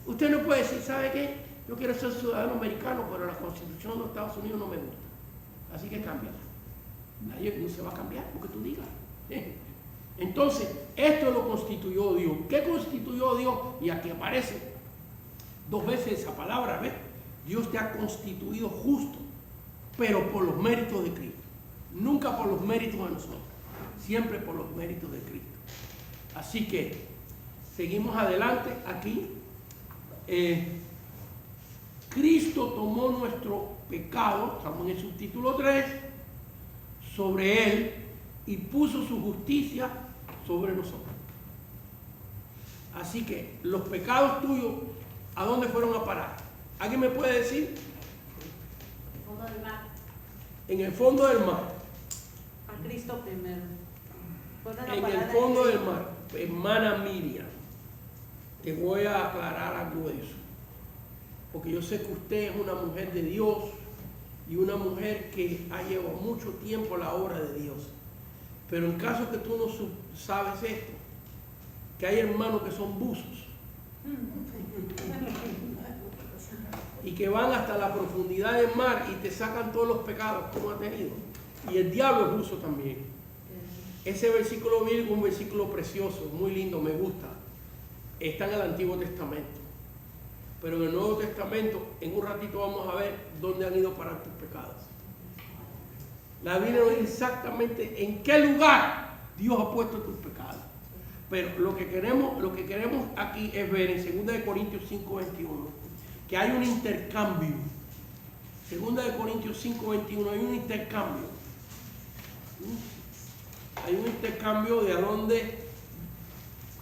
Usted no puede decir, ¿sabe qué? Yo quiero ser ciudadano americano, pero la Constitución de los Estados Unidos no me gusta. Así que cámbiala. Nadie no se va a cambiar porque tú digas. Entonces, esto lo constituyó Dios. ¿Qué constituyó Dios? Y aquí aparece 2 veces esa palabra, ¿ves? Dios te ha constituido justo, pero por los méritos de Cristo. Nunca por los méritos de nosotros, siempre por los méritos de Cristo. Así que, seguimos adelante aquí. Cristo tomó nuestro pecado, estamos en el subtítulo 3, sobre él y puso su justicia sobre nosotros. Así que los pecados tuyos, ¿a dónde fueron a parar? ¿Alguien me puede decir? El fondo del mar. En el fondo del mar. A Cristo primero. En el fondo del mar. Hermana Miriam, te voy a aclarar algo de eso. Porque yo sé que usted es una mujer de Dios y una mujer que ha llevado mucho tiempo la obra de Dios. Pero en caso que tú no sabes esto, que hay hermanos que son buzos y que van hasta la profundidad del mar y te sacan todos los pecados que uno ha tenido. Y el diablo es buzo también. Ese versículo bíblico es un versículo precioso, muy lindo, me gusta. Está en el Antiguo Testamento. Pero en el Nuevo Testamento, en un ratito vamos a ver dónde han ido a parar tus pecados. La Biblia nos dice exactamente en qué lugar Dios ha puesto tus pecados. Pero lo que queremos aquí es ver en 2 Corintios 5:21 que hay un intercambio. 2 Corintios 5:21 hay un intercambio. Hay un intercambio de a dónde,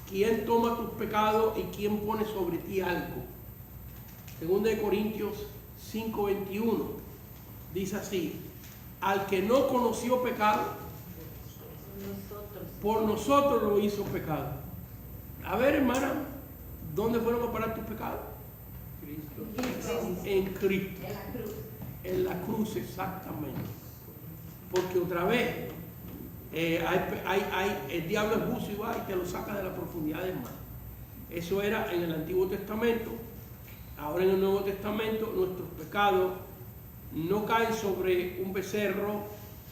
quién toma tus pecados y quién pone sobre ti algo. 2 Corintios 5:21 dice así: al que no conoció pecado, por nosotros lo hizo pecado. A ver, hermana, ¿dónde fueron a parar tus pecados? En Cristo. En la cruz, exactamente. Porque otra vez, el diablo es buzo y va y te lo saca de la profundidad del mar. Eso era en el Antiguo Testamento. Ahora en el Nuevo Testamento nuestros pecados no caen sobre un becerro,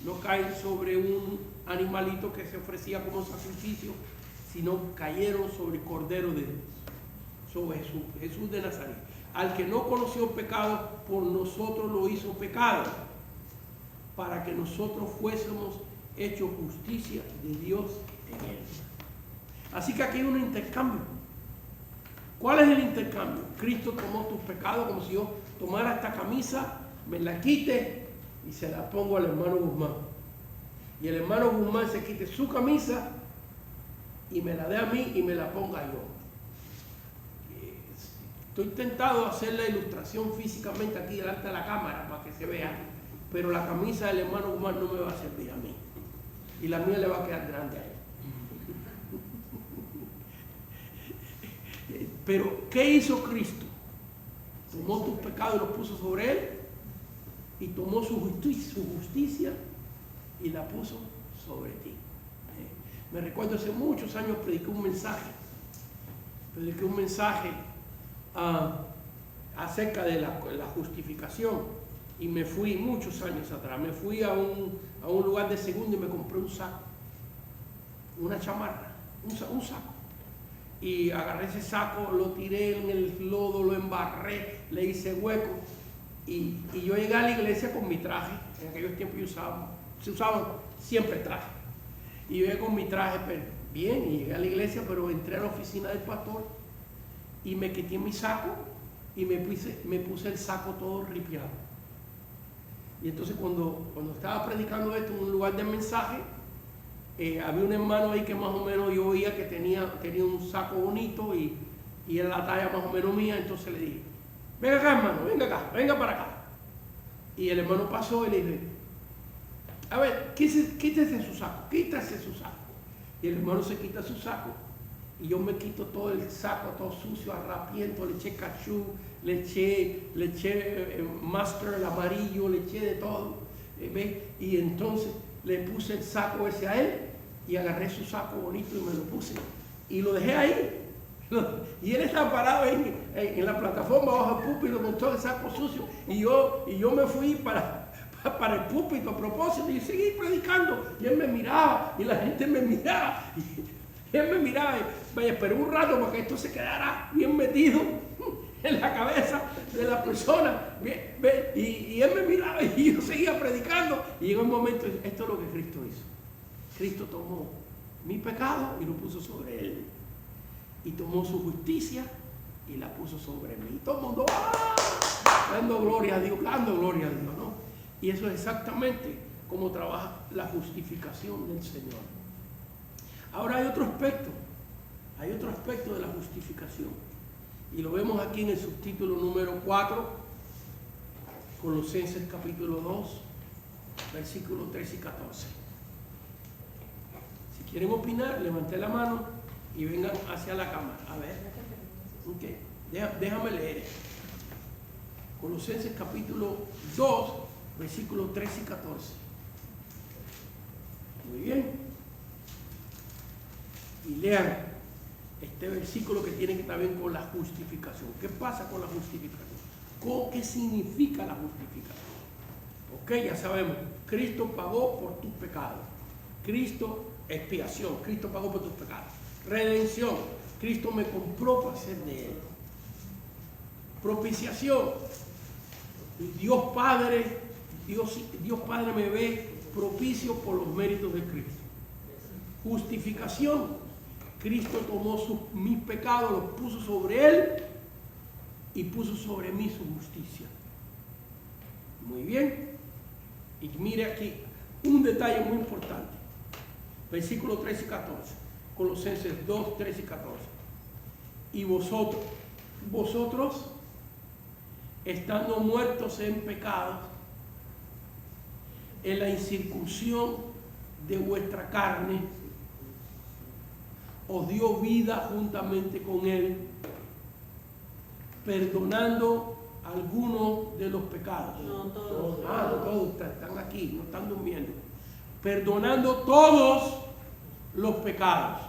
no caen sobre un animalito que se ofrecía como sacrificio, sino cayeron sobre el Cordero de Dios, sobre Jesús de Nazaret. Al que no conoció pecado, por nosotros lo hizo pecado, para que nosotros fuésemos hechos justicia de Dios en él. Así que aquí hay un intercambio. ¿Cuál es el intercambio? Cristo tomó tus pecados como si yo tomara esta camisa, me la quite y se la pongo al hermano Guzmán. Y el hermano Guzmán se quite su camisa y me la dé a mí y me la ponga yo. Estoy tentado a hacer la ilustración físicamente aquí delante de la cámara para que se vea, pero la camisa del hermano Guzmán no me va a servir a mí. Y la mía le va a quedar grande a él. Pero, ¿qué hizo Cristo? Tomó tus pecados y los puso sobre él y tomó su justicia y la puso sobre ti. Me recuerdo hace muchos años prediqué un mensaje prediqué un mensaje acerca de la justificación y me fui muchos años atrás, me fui a un lugar de segundo y me compré un saco, una chamarra, un saco. Y agarré ese saco, lo tiré en el lodo, lo embarré, le hice hueco y yo llegué a la iglesia con mi traje. En aquellos tiempos se usaban siempre traje. Y yo llegué con mi traje, pero bien, y llegué a la iglesia, pero entré a la oficina del pastor y me quité mi saco y me puse el saco todo ripiado. Y entonces cuando estaba predicando esto en un lugar de mensaje, había un hermano ahí que más o menos yo oía que tenía un saco bonito y era la talla más o menos mía. Entonces le dije, venga acá hermano, venga acá, venga para acá. Y el hermano pasó y le dije, a ver, quítese su saco, quítase su saco. Y el hermano se quita su saco y yo me quito todo el saco, todo sucio, arrapiento, le eché cachú, le eché mustard, el amarillo, le eché de todo. Y entonces le puse el saco ese a él y agarré su saco bonito y me lo puse y lo dejé ahí. Y él estaba parado en la plataforma bajo el púlpito con todo el saco sucio y yo me fui para el púlpito a propósito y seguí predicando y él me miraba y la gente me miraba y él me miraba y vaya, esperé un rato para que esto se quedara bien metido en la cabeza de la persona y él me miraba y yo seguía predicando y llegó un momento, esto es lo que Cristo hizo. Cristo tomó mi pecado y lo puso sobre él y tomó su justicia y la puso sobre mí. Y todo el mundo dando gloria a Dios, ¿no? Y eso es exactamente cómo trabaja la justificación del Señor. Ahora hay otro aspecto de la justificación. Y lo vemos aquí en el subtítulo número 4, Colosenses capítulo 2, versículos 13 y 14. Si quieren opinar, levanten la mano y vengan hacia la cámara. A ver, okay. Déjame leer. Colosenses capítulo 2, versículos 13 y 14. Muy bien. Y lean este versículo que tiene que ver también con la justificación. ¿Qué pasa con la justificación? ¿Qué significa la justificación? Ok, ya sabemos, Cristo pagó por tus pecados. Cristo, expiación, Cristo pagó por tus pecados. Redención, Cristo me compró para ser de Él. Propiciación, Dios Padre me ve propicio por los méritos de Cristo. Justificación, Cristo tomó mis pecados, los puso sobre Él y puso sobre mí su justicia. Muy bien. Y mire aquí un detalle muy importante. Versículos 13 y 14. Colosenses 2, 13 y 14. Y vosotros, estando muertos en pecados, en la incircuncisión de vuestra carne, os dio vida juntamente con Él, perdonando algunos de los pecados. No todos. No todos están aquí, no están durmiendo. Perdonando todos los pecados.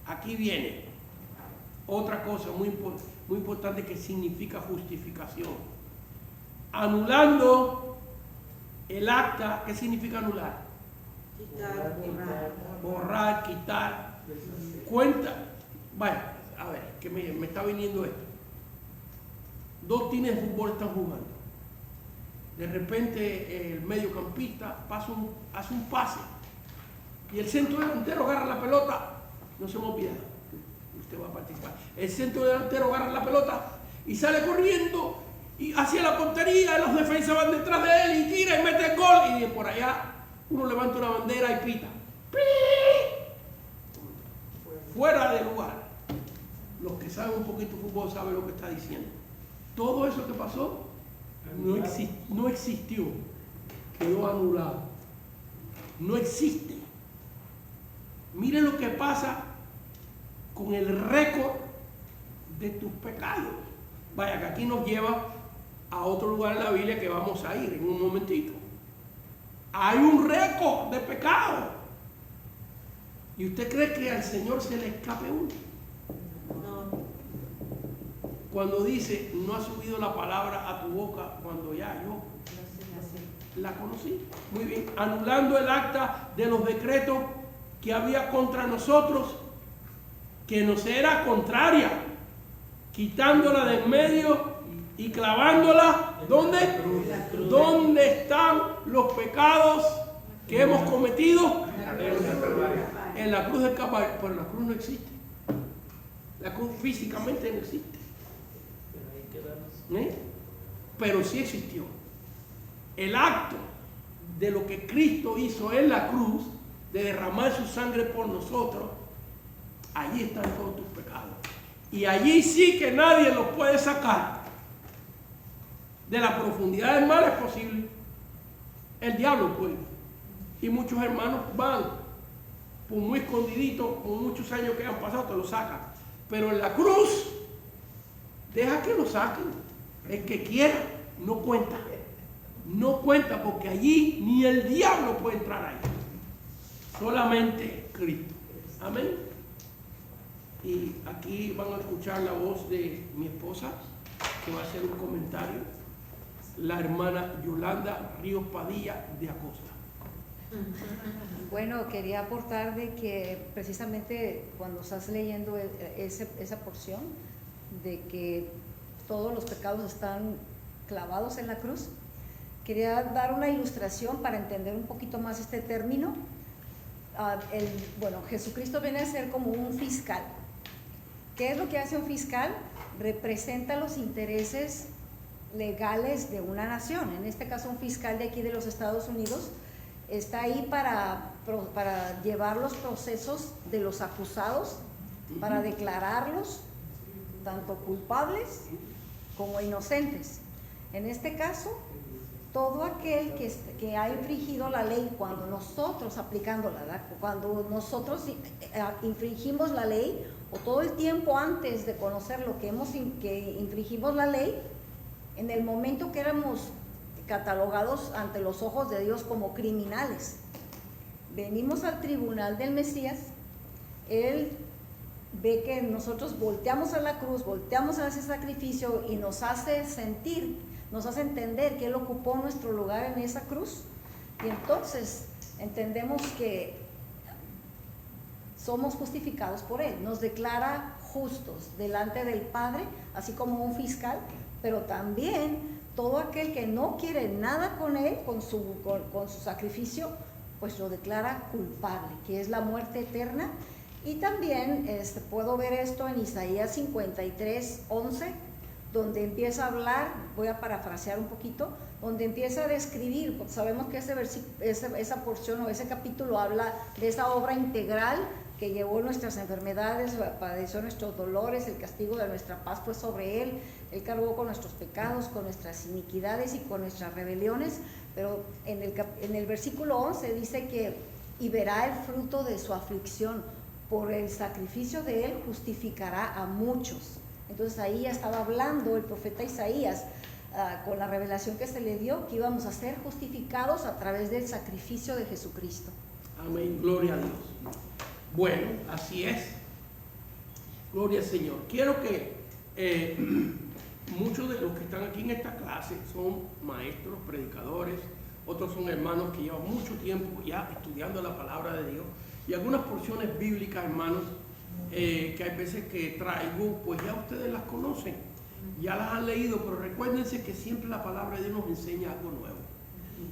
Aquí viene otra cosa muy importante que significa justificación. Anulando el acta. ¿Qué significa anular? Quitar, borrar, quitar. Cuenta. Vaya, a ver, que me está viniendo esto. Dos teams de fútbol están jugando. De repente el mediocampista hace un pase y el centro delantero agarra la pelota. No se me olvida, usted va a participar. El centro delantero agarra la pelota y sale corriendo y hacia la portería. Los defensas van detrás de él y tira y mete el gol. Y de por allá uno levanta una bandera y pita. Fuera de lugar. Los que saben un poquito de fútbol saben lo que está diciendo. Todo eso que pasó no existió, quedó anulado. No existe. Miren lo que pasa con el récord de tus pecados. Vaya, que aquí nos lleva a otro lugar en la Biblia que vamos a ir en un momentito. Hay un récord de pecado. ¿Y usted cree que al Señor se le escape uno? No. Cuando dice, no ha subido la palabra a tu boca cuando ya yo la conocí. Muy bien. Anulando el acta de los decretos que había contra nosotros, que nos era contraria, quitándola de en medio y clavándola. ¿Dónde? ¿Dónde están los pecados que hemos cometido? En la cruz del Calvario. Pero la cruz no existe. La cruz físicamente no existe. Pero sí existió. El acto de lo que Cristo hizo en la cruz, de derramar su sangre por nosotros, allí están todos tus pecados. Y allí sí que nadie los puede sacar. De la profundidad del mal es posible. El diablo puede. Y muchos hermanos van, por muy escondiditos, con muchos años que han pasado, te lo sacan. Pero en la cruz, deja que lo saquen. El que quiera, no cuenta. No cuenta, porque allí ni el diablo puede entrar ahí. Solamente Cristo. Amén. Y aquí van a escuchar la voz de mi esposa, que va a hacer un comentario. La hermana Yolanda Ríos Padilla de Acosta. Bueno, quería aportar de que precisamente cuando estás leyendo esa porción de que todos los pecados están clavados en la cruz, quería dar una ilustración para entender un poquito más este término. Bueno, Jesucristo viene a ser como un fiscal. ¿Qué es lo que hace un fiscal? Representa los intereses legales de una nación. En este caso, un fiscal de aquí de los Estados Unidos está ahí para llevar los procesos de los acusados, para declararlos tanto culpables como inocentes. En este caso, todo aquel que ha infringido la ley, cuando nosotros aplicándola, ¿verdad? Cuando nosotros infringimos la ley, o todo el tiempo antes de conocer lo que infringimos la ley, en el momento que éramos catalogados ante los ojos de Dios como criminales, venimos al tribunal del Mesías. Él ve que nosotros volteamos a la cruz, volteamos a ese sacrificio y nos hace sentir, nos hace entender que Él ocupó nuestro lugar en esa cruz, y entonces entendemos que somos justificados por Él, nos declara justos delante del Padre, así como un fiscal, pero también todo aquel que no quiere nada con Él, con su sacrificio, pues lo declara culpable, que es la muerte eterna. Y también puedo ver esto en Isaías 53:11, donde empieza a hablar, voy a parafrasear un poquito, donde empieza a describir, porque sabemos que esa porción o ese capítulo habla de esa obra integral que llevó nuestras enfermedades, padeció nuestros dolores, el castigo de nuestra paz fue sobre Él, Él cargó con nuestros pecados, con nuestras iniquidades y con nuestras rebeliones. Pero en el versículo 11 dice que y verá el fruto de su aflicción, por el sacrificio de Él justificará a muchos. Entonces ahí ya estaba hablando el profeta Isaías, con la revelación que se le dio, que íbamos a ser justificados a través del sacrificio de Jesucristo. Amén, gloria a Dios. Bueno, así es. Gloria al Señor. Quiero que muchos de los que están aquí en esta clase son maestros, predicadores, otros son hermanos que llevan mucho tiempo ya estudiando la palabra de Dios, y algunas porciones bíblicas, hermanos, que hay veces que traigo, pues ya ustedes las conocen, ya las han leído, pero recuérdense que siempre la palabra de Dios nos enseña algo nuevo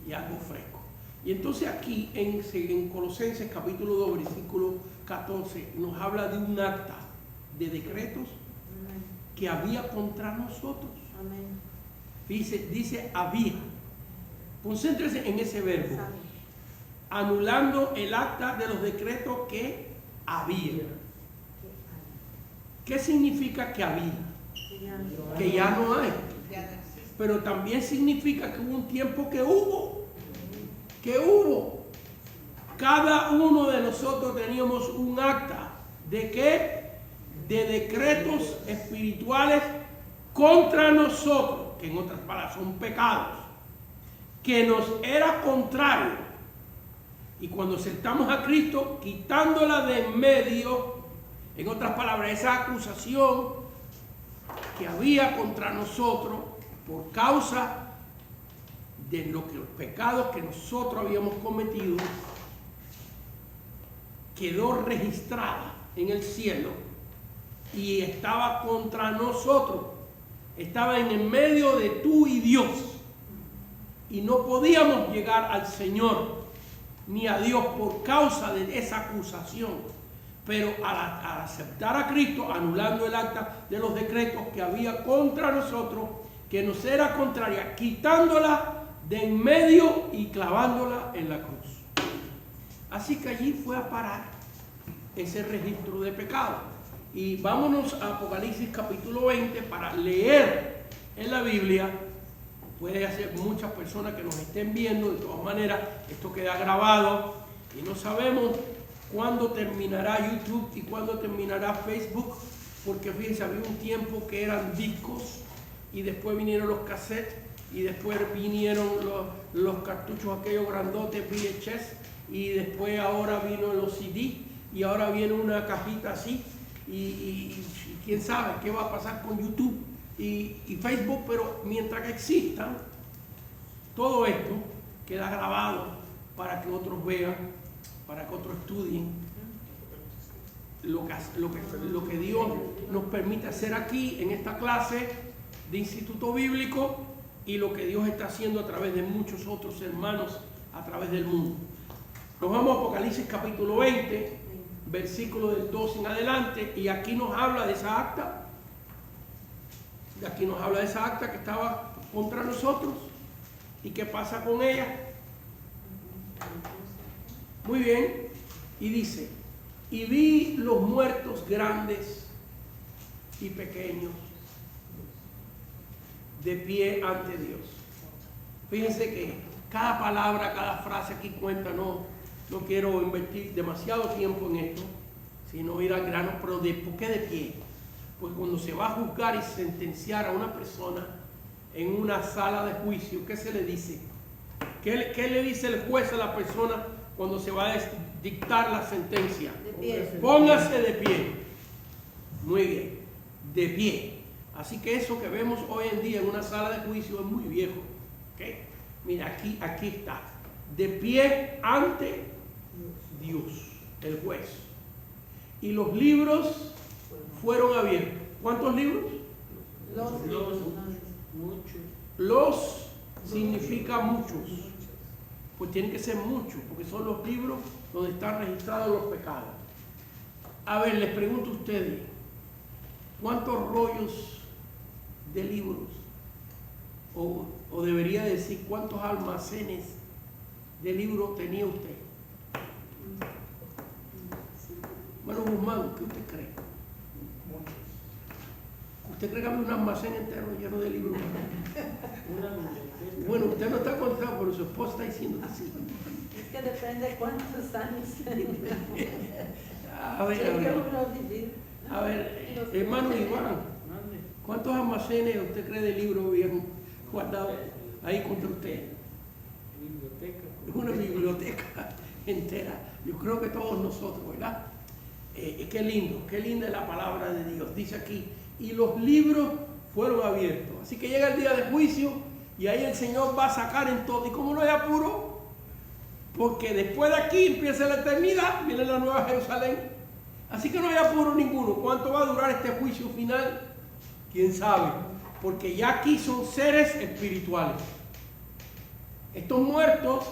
y algo fresco. Y entonces aquí en Colosenses capítulo 2, versículo 14, nos habla de un acta de decretos que había contra nosotros. Amén. Dice había. Concéntrese en ese verbo. Anulando el acta de los decretos que había. ¿Qué significa que había? Que ya no hay. Pero también significa que hubo un tiempo que hubo. Cada uno de nosotros teníamos un acta de ¿qué? De decretos espirituales contra nosotros, que en otras palabras son pecados, que nos era contrario. Y cuando aceptamos a Cristo, quitándola de en medio, En otras palabras, esa acusación que había contra nosotros por causa de los pecados que nosotros habíamos cometido quedó registrada en el cielo y estaba contra nosotros, estaba en el medio de tú y Dios, y no podíamos llegar al Señor ni a Dios por causa de esa acusación. Pero al aceptar a Cristo, anulando el acta de los decretos que había contra nosotros, que nos era contraria, quitándola de en medio y clavándola en la cruz. Así que allí fue a parar ese registro de pecado. Y vámonos a Apocalipsis capítulo 20 para leer en la Biblia. Puede hacer muchas personas que nos estén viendo, de todas maneras, esto queda grabado y no sabemos cuándo terminará YouTube y cuándo terminará Facebook, porque fíjense, había un tiempo que eran discos y después vinieron los cassettes y después vinieron los cartuchos aquellos grandotes VHS y después ahora vino los CD y ahora viene una cajita así y quién sabe qué va a pasar con YouTube y Facebook, pero mientras que existan, todo esto queda grabado para que otros vean, para que otros estudien lo que Dios nos permite hacer aquí en esta clase de Instituto Bíblico y lo que Dios está haciendo a través de muchos otros hermanos a través del mundo. Nos vamos a Apocalipsis capítulo 20, versículo del 2 en adelante, y aquí nos habla de esa acta. De aquí nos habla de esa acta que estaba contra nosotros y qué pasa con ella. Muy bien, y dice: y vi los muertos grandes y pequeños de pie ante Dios. Fíjense que cada palabra, cada frase aquí cuenta, no quiero invertir demasiado tiempo en esto, sino ir al grano, pero ¿por qué de pie? Pues cuando se va a juzgar y sentenciar a una persona en una sala de juicio, ¿qué se le dice? ¿Qué le dice el juez a la persona cuando se va a dictar la sentencia? De pie. Póngase de pie. Muy bien, de pie. Así que eso que vemos hoy en día en una sala de juicio es muy viejo. ¿Okay? Mira, aquí está. De pie ante Dios, el juez. Y los libros fueron abiertos. ¿Cuántos libros? Muchos. Los significa muchos. Pues tienen que ser muchos, porque son los libros donde están registrados los pecados. A ver, les pregunto a ustedes, ¿cuántos rollos de libros? O debería decir, ¿cuántos almacenes de libros tenía usted? Bueno, Guzmán, ¿qué usted cree? ¿Usted cree que había un almacén entero lleno de libros? Bueno, usted no está contestando, pero su esposa está diciendo que sí. Es que depende cuántos años. A ver, hermano Iván, ¿cuántos almacenes usted cree de libros habían guardado ahí contra usted? Biblioteca. Una biblioteca entera. Yo creo que todos nosotros, ¿verdad? Qué linda es la palabra de Dios. Dice aquí, y los libros fueron abiertos. Así que llega el día de juicio y ahí el Señor va a sacar en todo. ¿Y cómo no hay apuro? Porque después de aquí empieza la eternidad, viene la nueva Jerusalén. Así que no hay apuro ninguno. ¿Cuánto va a durar este juicio final? ¿Quién sabe? Porque ya aquí son seres espirituales. Estos muertos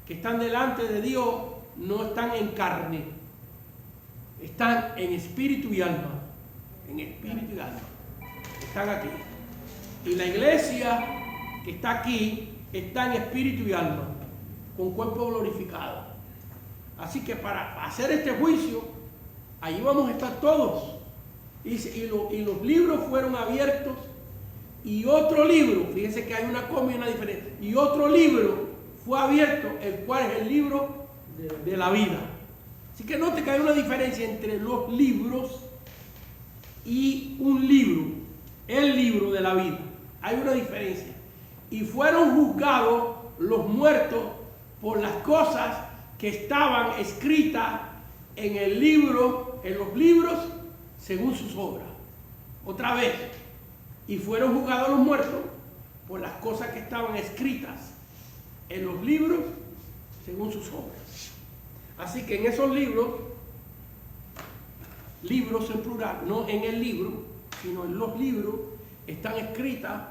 que están delante de Dios no están en carne, están en espíritu y alma. En espíritu y alma. Están aquí. Y la iglesia que está aquí está en espíritu y alma, con cuerpo glorificado. Así que para hacer este juicio, allí vamos a estar todos. Y los libros fueron abiertos. Y otro libro, fíjense que hay una coma y una diferencia. Y otro libro fue abierto, el cual es el libro de la vida. Así que note que hay una diferencia entre los libros y un libro, el libro de la vida. Hay una diferencia. Y fueron juzgados los muertos por las cosas que estaban escritas en el libro, en los libros según sus obras. Otra vez, y fueron juzgados los muertos por las cosas que estaban escritas en los libros según sus obras. Así que en esos libros en plural, no en el libro, sino en los libros, están escritas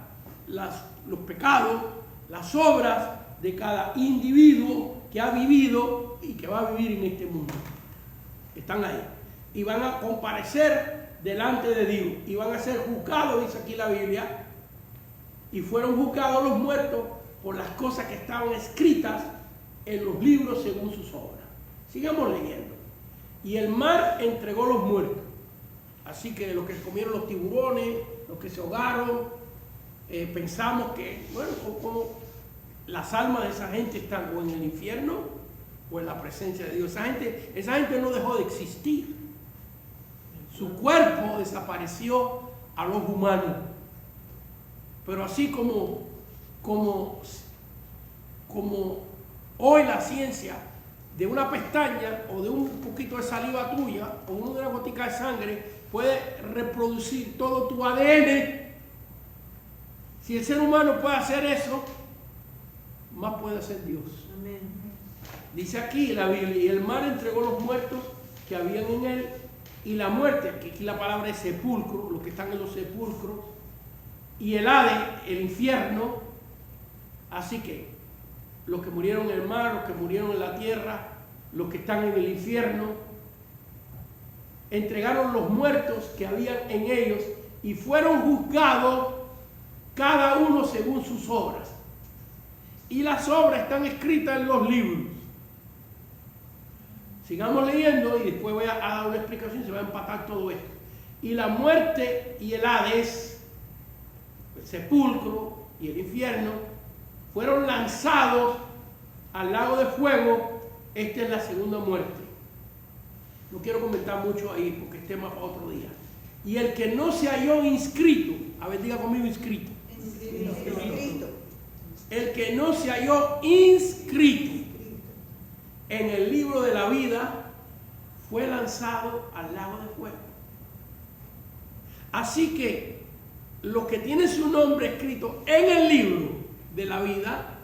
los pecados, las obras de cada individuo que ha vivido y que va a vivir en este mundo. Están ahí. Y van a comparecer delante de Dios. Y van a ser juzgados, dice aquí la Biblia. Y fueron juzgados los muertos por las cosas que estaban escritas en los libros según sus obras. Sigamos leyendo. Y el mar entregó los muertos. Así que los que comieron los tiburones, los que se ahogaron, pensamos que, bueno, como las almas de esa gente están o en el infierno o en la presencia de Dios. Esa gente no dejó de existir. Su cuerpo desapareció a los humanos. Pero así como hoy la ciencia de una pestaña o de un poquito de saliva tuya o una gotica de sangre puede reproducir todo tu ADN, si el ser humano puede hacer eso, más puede hacer Dios. Amén. Dice aquí la Biblia, y el mar entregó los muertos que habían en él, y la muerte, que aquí la palabra es sepulcro, los que están en los sepulcros, y el Hades, el infierno. Así que los que murieron en el mar, los que murieron en la tierra, los que están en el infierno, entregaron los muertos que habían en ellos y fueron juzgados cada uno según sus obras. Y las obras están escritas en los libros. Sigamos leyendo y después voy a dar una explicación, se va a empatar todo esto. Y la muerte y el Hades, el sepulcro y el infierno, fueron lanzados al lago de fuego. Esta es la segunda muerte. No quiero comentar mucho ahí porque es tema para otro día. Y el que no se halló inscrito, a ver, diga conmigo inscrito. El que no se halló inscrito en el libro de la vida fue lanzado al lago de fuego. Así que los que tienen su nombre escrito en el libro de la vida,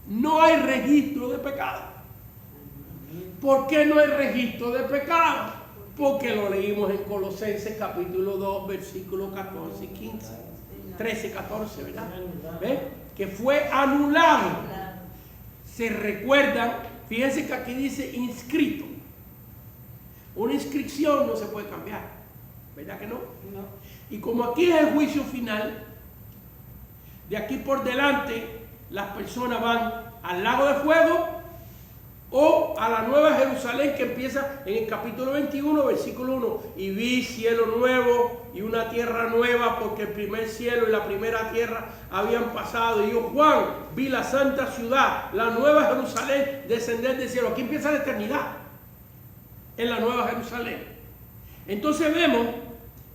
no hay registro de pecado. ¿Por qué no hay registro de pecado? Porque lo leímos en Colosenses capítulo 2, versículos 14 y 15. 13, 14, ¿verdad? ¿Ves? Que fue anulado. Se recuerdan, fíjense que aquí dice inscrito. Una inscripción no se puede cambiar, ¿verdad que no? No. Y como aquí es el juicio final, de aquí por delante las personas van al lago de fuego o a la nueva Jerusalén, que empieza en el capítulo 21, versículo 1. Y vi cielo nuevo y una tierra nueva, porque el primer cielo y la primera tierra habían pasado. Y yo, Juan, vi la santa ciudad, la nueva Jerusalén, descender del cielo. Aquí empieza la eternidad, en la nueva Jerusalén. Entonces vemos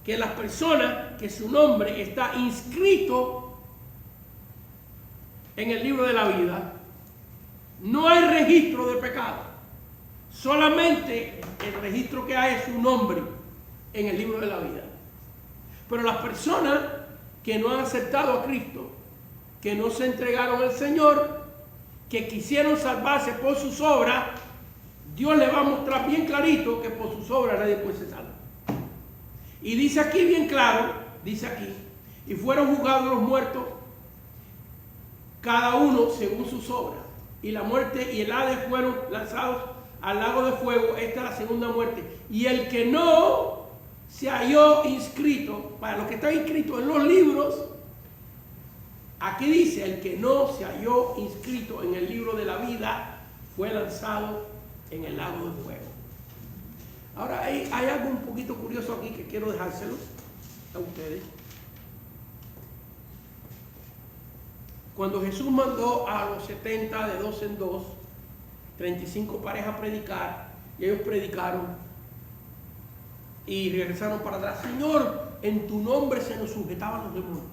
que las personas que su nombre está inscrito en el libro de la vida, no hay registro de pecado. Solamente el registro que hay es su nombre en el libro de la vida. Pero las personas que no han aceptado a Cristo, que no se entregaron al Señor, que quisieron salvarse por sus obras, Dios les va a mostrar bien clarito que por sus obras nadie puede ser salvo. Y dice aquí bien claro, dice aquí, y fueron juzgados los muertos, cada uno según sus obras. Y la muerte y el Hades fueron lanzados al lago de fuego. Esta es la segunda muerte. Y el que no se halló inscrito, para los que están inscritos en los libros, aquí dice, el que no se halló inscrito en el libro de la vida fue lanzado en el lago de fuego. Ahora hay algo un poquito curioso aquí que quiero dejárselo a ustedes. Cuando Jesús mandó a los 70 de 2 en 2, 35 parejas a predicar, y ellos predicaron y regresaron para atrás. Señor, en tu nombre se nos sujetaban los demonios.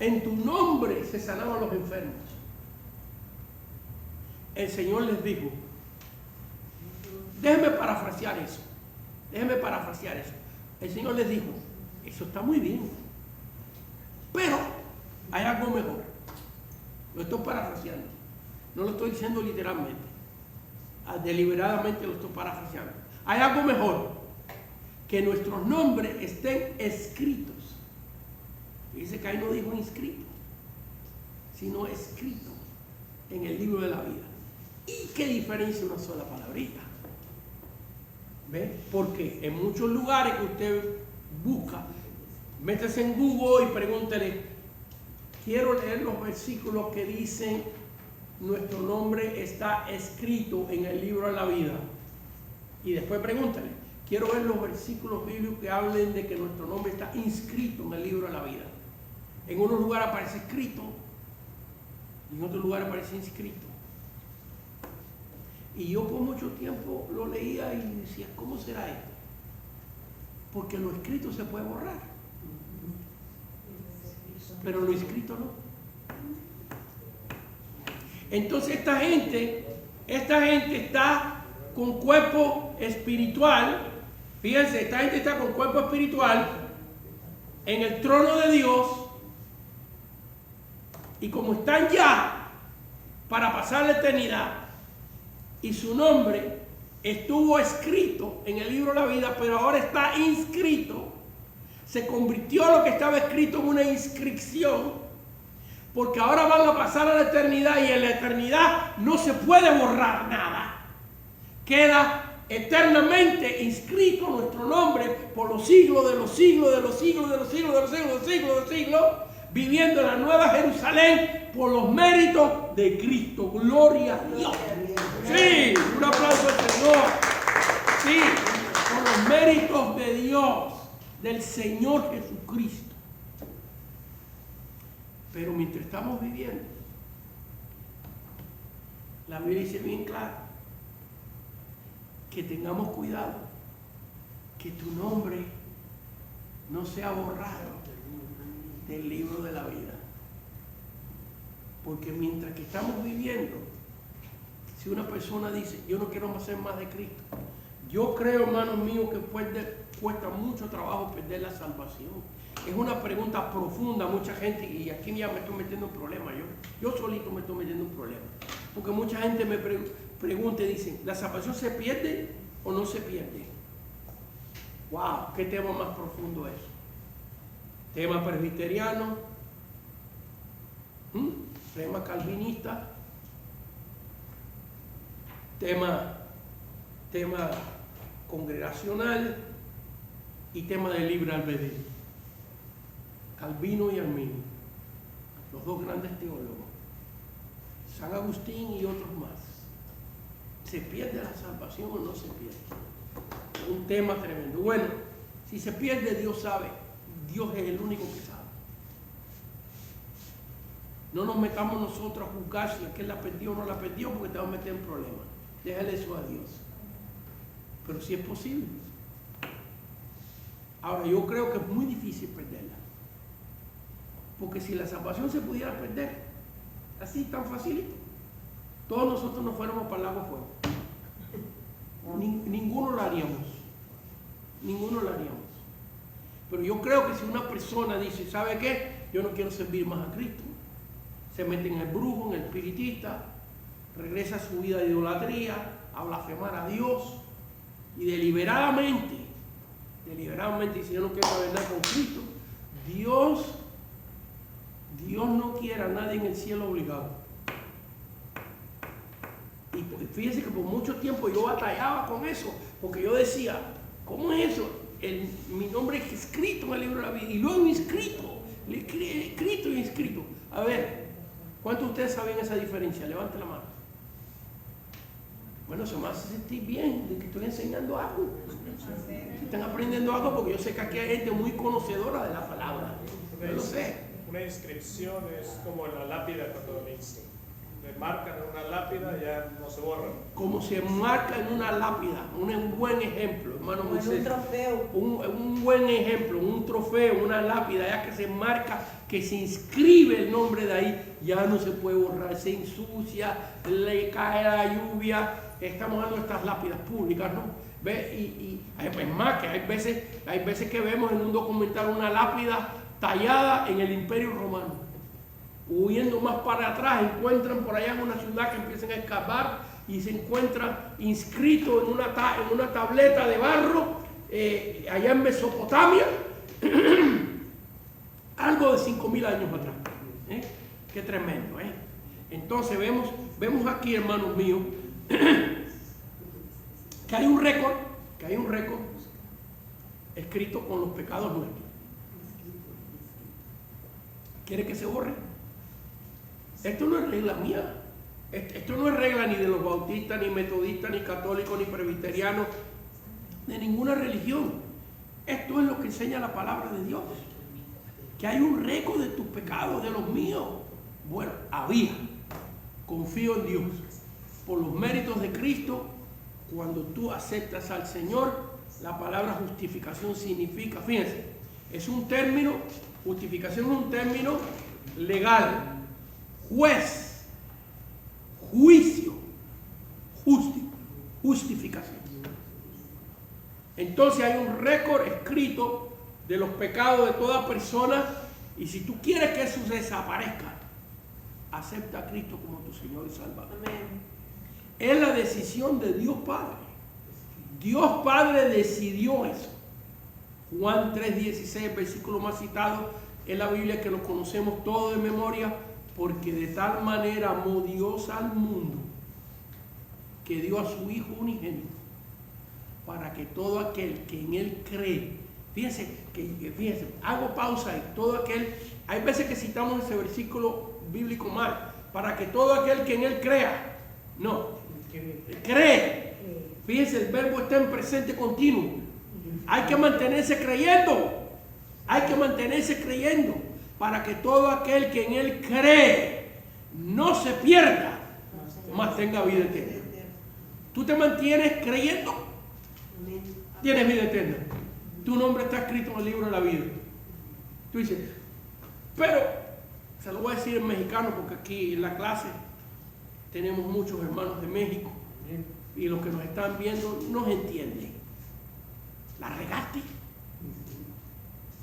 En tu nombre se sanaban los enfermos. El Señor les dijo, déjenme parafrasear eso. Déjenme parafrasear eso. El Señor les dijo, eso está muy bien, pero hay algo mejor. Lo estoy parafraseando, no lo estoy diciendo literalmente, deliberadamente lo estoy parafraseando. Hay algo mejor, que nuestros nombres estén escritos. Y dice que ahí no dijo inscrito, sino escrito en el libro de la vida. ¿Y qué diferencia una sola palabrita? ¿Ve? Porque en muchos lugares que usted busca, métese en Google y pregúntele, quiero leer los versículos que dicen nuestro nombre está escrito en el libro de la vida. Y después pregúntale, quiero ver los versículos bíblicos que hablen de que nuestro nombre está inscrito en el libro de la vida. En unos lugares aparece escrito, y en otros lugares aparece inscrito. Y yo por mucho tiempo lo leía y decía, ¿cómo será esto? Porque lo escrito se puede borrar, pero lo escrito no. Entonces esta gente está con cuerpo espiritual. Fíjense, esta gente está con cuerpo espiritual en el trono de Dios, y como están ya para pasar la eternidad, y su nombre estuvo escrito en el libro de la vida, pero ahora está inscrito, se convirtió lo que estaba escrito en una inscripción, porque ahora van a pasar a la eternidad, y en la eternidad no se puede borrar nada. Queda eternamente inscrito nuestro nombre por los siglos de los siglos, de los siglos, de los siglos, de los siglos, de los siglos, de los siglos, viviendo en la Nueva Jerusalén por los méritos de Cristo. Gloria a Dios. Sí, un aplauso al Señor. Sí, por los méritos de Dios, del Señor Jesucristo. Pero mientras estamos viviendo, la Biblia dice bien claro que tengamos cuidado, que tu nombre no sea borrado del libro de la vida. Porque mientras que estamos viviendo, si una persona dice, yo no quiero hacer más de Cristo, yo creo, hermanos míos, que cuesta mucho trabajo perder la salvación. Es una pregunta profunda, mucha gente, y aquí ya me estoy metiendo en problemas, yo solito me estoy metiendo en problemas, porque mucha gente me pregunta y dice, ¿la salvación se pierde o no se pierde? ¡Wow! ¿Qué tema más profundo es? Tema presbiteriano, tema calvinista, tema congregacional y tema de libre albedrío. Calvino y Arminio, los dos grandes teólogos, San Agustín y otros más. ¿Se pierde la salvación o no se pierde? Un tema tremendo. Bueno, si se pierde, Dios sabe. Dios es el único que sabe. No nos metamos nosotros a juzgar si aquel la perdió o no la perdió, porque te va a meter en problemas. Déjale eso a Dios. Pero sí es posible. Ahora, yo creo que es muy difícil perderla. Porque si la salvación se pudiera perder, así tan facilito, todos nosotros nos fuéramos para el lago de fuego. Ninguno lo haríamos. Ninguno lo haríamos. Pero yo creo que si una persona dice, ¿sabe qué? Yo no quiero servir más a Cristo. Se mete en el brujo, en el espiritista, regresa a su vida de idolatría, a blasfemar a Dios, y deliberadamente dice, yo no quiero saber nada con Cristo. Dios no quiere a nadie en el cielo obligado. Y fíjense que por mucho tiempo yo batallaba con eso, porque yo decía, ¿cómo es eso? Mi nombre es escrito en el libro de la vida, y luego inscrito, escrito y inscrito. A ver, ¿cuántos de ustedes saben esa diferencia? Levanten la mano. Bueno, se me hace sentir bien de que estoy enseñando algo. Si están aprendiendo algo, porque yo sé que aquí hay gente muy conocedora de la palabra. Yo lo sé. Una inscripción es como en la lápida cuando le Se marcan en una lápida, ya no se borran. Como se marca en una lápida, un buen ejemplo, hermano Como en un Moisés. trofeo. Un buen ejemplo, un trofeo, una lápida, ya que se marca, que se inscribe el nombre de ahí, ya no se puede borrar, se ensucia, le cae la lluvia. Estamos dando estas lápidas públicas, ¿no? ¿Ve? Y es más, que hay veces que vemos en un documental una lápida tallada en el Imperio Romano. Huyendo más para atrás, encuentran por allá en una ciudad que empiezan a excavar y se encuentra inscrito en una tableta de barro allá en Mesopotamia, algo de 5.000 años atrás. Qué tremendo, ¿eh? Entonces vemos aquí, hermanos míos, que hay un récord escrito con los pecados nuestros. ¿Quiere que se borre? Esto no es regla mía. Esto no es regla ni de los bautistas, ni metodistas, ni católicos, ni presbiterianos, de ninguna religión. Esto es lo que enseña la palabra de Dios. Que hay un récord de tus pecados, de los míos. Bueno, había. Confío en Dios. Por los méritos de Cristo, cuando tú aceptas al Señor, la palabra justificación significa, fíjense, es un término, justificación es un término legal. Juez, juicio, justificación. Entonces hay un récord escrito de los pecados de toda persona, y si tú quieres que eso desaparezca, acepta a Cristo como tu Señor y Salvador. Amén. Es la decisión de Dios Padre. Dios Padre decidió eso. Juan 3:16, versículo más citado en la Biblia, que lo conocemos todos de memoria. Porque de tal manera amó Dios al mundo, que dio a su Hijo unigénito, para que todo aquel que en Él cree, fíjense, hago pausa ahí, todo aquel, hay veces que citamos ese versículo bíblico mal, para que todo aquel que en Él crea, no, cree, fíjense, el verbo está en presente continuo, hay que mantenerse creyendo, para que todo aquel que en Él cree no se pierda, mas tenga vida eterna. ¿Tú te mantienes creyendo? Tienes vida eterna. Tu nombre está escrito en el libro de la vida. Tú dices, pero, se lo voy a decir en mexicano, porque aquí en la clase tenemos muchos hermanos de México, y los que nos están viendo nos entienden. ¿La regaste?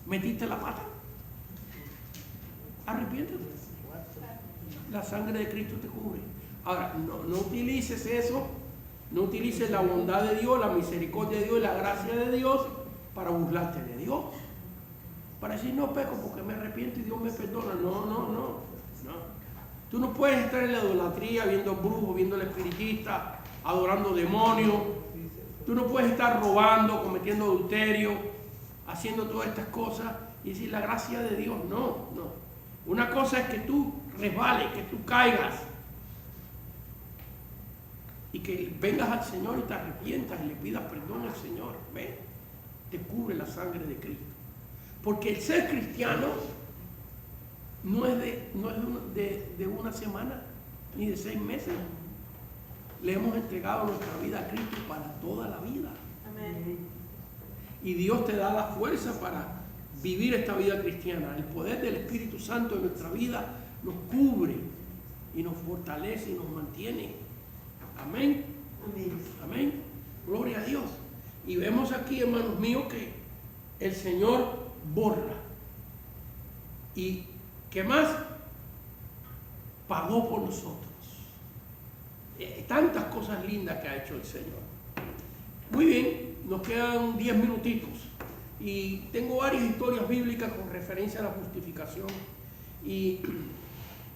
¿Metiste la pata? Arrepiéntete. La sangre de Cristo te cubre. Ahora, no utilices eso, no utilices la bondad de Dios, la misericordia de Dios y la gracia de Dios para burlarte de Dios. Para decir, no peco porque me arrepiento y Dios me perdona. No. Tú no puedes estar en la idolatría, viendo brujos, viendo al espiritista, adorando demonios. Tú no puedes estar robando, cometiendo adulterio, haciendo todas estas cosas y decir la gracia de Dios. No. Una cosa es que tú resbales, que tú caigas y que vengas al Señor y te arrepientas y le pidas perdón al Señor. ¿Ves? Te cubre la sangre de Cristo. Porque el ser cristiano no es de una semana ni de 6 meses. Le hemos entregado nuestra vida a Cristo para toda la vida. Amén. Y Dios te da la fuerza para vivir esta vida cristiana. El poder del Espíritu Santo en nuestra vida nos cubre y nos fortalece y nos mantiene. Amén. Amén. Gloria a Dios. Y vemos aquí, hermanos míos, que el Señor borra. ¿Y qué más? Pagó por nosotros. Tantas cosas lindas que ha hecho el Señor. Muy bien, nos quedan 10 minutitos. Y tengo varias historias bíblicas con referencia a la justificación. Y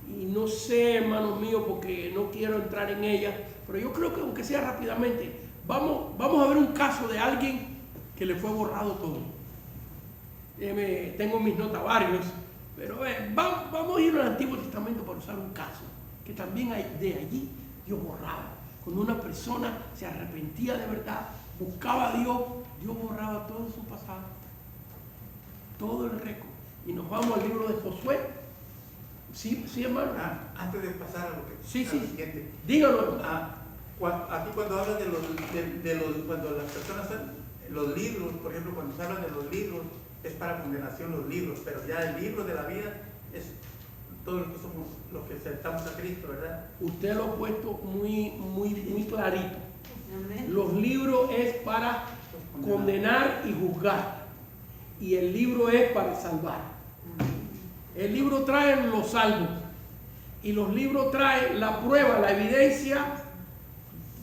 no sé, hermanos míos, porque no quiero entrar en ellas, pero yo creo que aunque sea rápidamente, vamos a ver un caso de alguien que le fue borrado todo. Tengo mis notas varios, pero vamos a ir al Antiguo Testamento para usar un caso, que también hay de allí Dios borraba. Cuando una persona se arrepentía de verdad, buscaba a Dios, Dios borraba todo su pasado, todo el récord. Y nos vamos al libro de Josué, Sí, sí, hermano. Antes de pasar a lo que Sí, a sí. lo siguiente. Dígalo. Aquí cuando habla de los cuando las personas los libros, por ejemplo, cuando se habla de los libros, es para condenación los libros, pero ya el libro de la vida es todos los que somos, los que aceptamos a Cristo, ¿verdad? Usted lo ha puesto muy clarito. Amén. Los libros es para condenar y juzgar. Y el libro es para salvar. El libro trae los salvos. Y los libros traen la prueba, la evidencia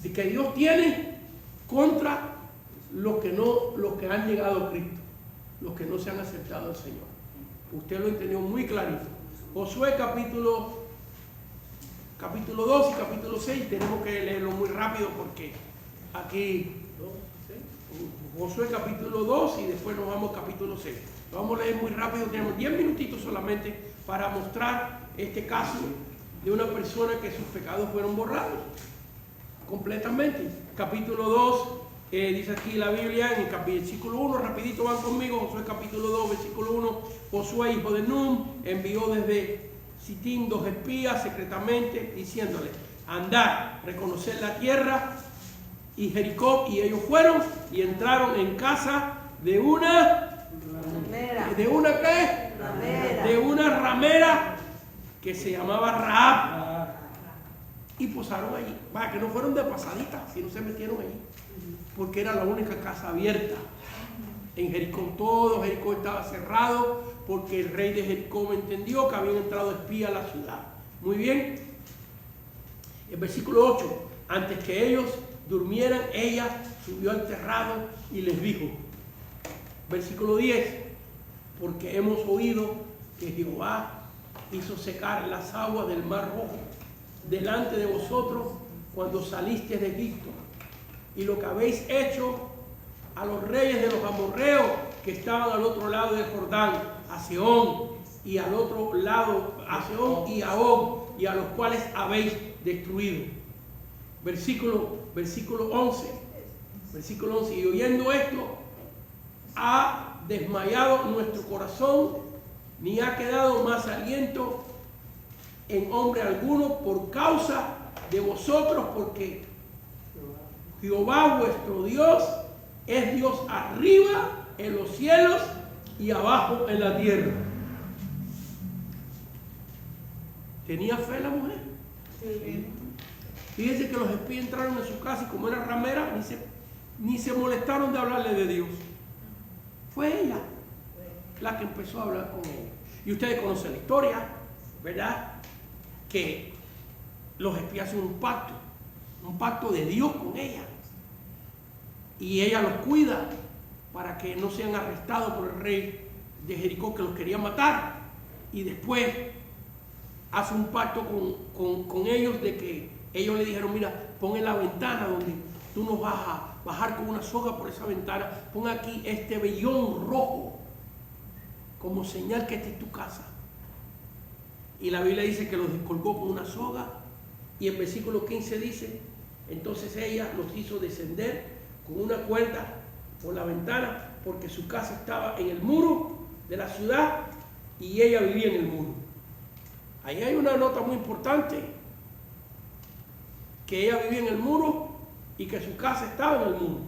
de que Dios tiene contra los que han llegado a Cristo, los que no se han aceptado al Señor. Usted lo entendió muy clarito. Josué capítulo 2 y capítulo 6, tenemos que leerlo muy rápido porque aquí, Josué capítulo 2 y después nos vamos al capítulo 6. Lo vamos a leer muy rápido, tenemos 10 minutitos solamente para mostrar este caso de una persona que sus pecados fueron borrados completamente. Capítulo 2, dice aquí la Biblia en el versículo 1, rapidito van conmigo, Josué capítulo 2, versículo 1, Josué hijo de Nun envió desde Sitín 2 espías secretamente diciéndole, andar, reconocer la tierra y Jericó, y ellos fueron y entraron en casa de una Ramera. ¿de una qué? Ramera. De una ramera que se llamaba Rahab y posaron allí. Va, que no fueron de pasadita, sino se metieron allí porque era la única casa abierta en Jericó. Todo Jericó estaba cerrado porque el rey de Jericó entendió que habían entrado espías a la ciudad. Muy bien. El versículo 8, antes que ellos durmieran, ella subió al terrado y les dijo, versículo 10, porque hemos oído que Jehová hizo secar las aguas del mar Rojo delante de vosotros cuando saliste de Egipto, y lo que habéis hecho a los reyes de los amorreos que estaban al otro lado del Jordán, a Sehón, y al otro lado, a Sehón y a Og, y a los cuales habéis destruido. Versículo 11, y oyendo esto, ha desmayado nuestro corazón, ni ha quedado más aliento en hombre alguno por causa de vosotros, porque Jehová vuestro Dios es Dios arriba en los cielos y abajo en la tierra. ¿Tenía fe la mujer? Sí. Fíjense que los espías entraron en su casa y como era ramera, ni se molestaron de hablarle de Dios. Fue ella la que empezó a hablar con él. Y ustedes conocen la historia, ¿verdad? Que los espías hacen un pacto de Dios con ella. Y ella los cuida para que no sean arrestados por el rey de Jericó que los quería matar. Y después hace un pacto con ellos de que ellos le dijeron, mira, pon en la ventana donde tú nos vas a bajar con una soga por esa ventana, pon aquí este vellón rojo como señal que esta es tu casa. Y la Biblia dice que los descolgó con una soga, y el versículo 15 dice, entonces ella los hizo descender con una cuerda por la ventana, porque su casa estaba en el muro de la ciudad y ella vivía en el muro. Ahí hay una nota muy importante, que ella vivía en el muro y que su casa estaba en el muro.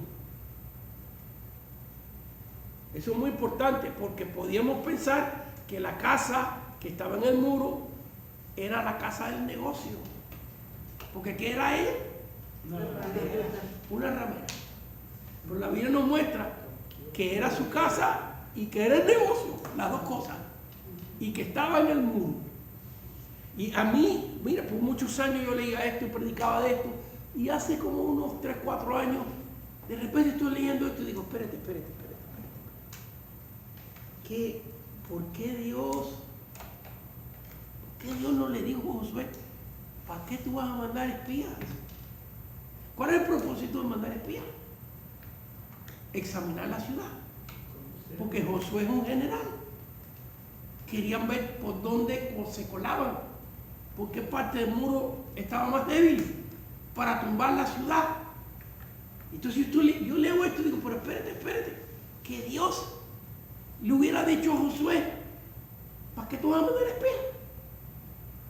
Eso es muy importante porque podíamos pensar que la casa que estaba en el muro era la casa del negocio. Porque ¿qué era ella? Una ramera. Pero la Biblia nos muestra que era su casa y que era el negocio, las dos cosas. Y que estaba en el muro. Y a mí, mira, por muchos años yo leía esto y predicaba de esto. Y hace como unos 3, 4 años, de repente estoy leyendo esto y digo, espérate. ¿Por qué Dios no le dijo a Josué, ¿para qué tú vas a mandar espías? ¿Cuál es el propósito de mandar espías? Examinar la ciudad. Porque Josué es un general. Querían ver por dónde se colaban, por qué parte del muro estaba más débil para tumbar la ciudad. Entonces yo leo esto y digo, pero espérate, que Dios le hubiera dicho a Josué, ¿para qué tú vas a mandar espías?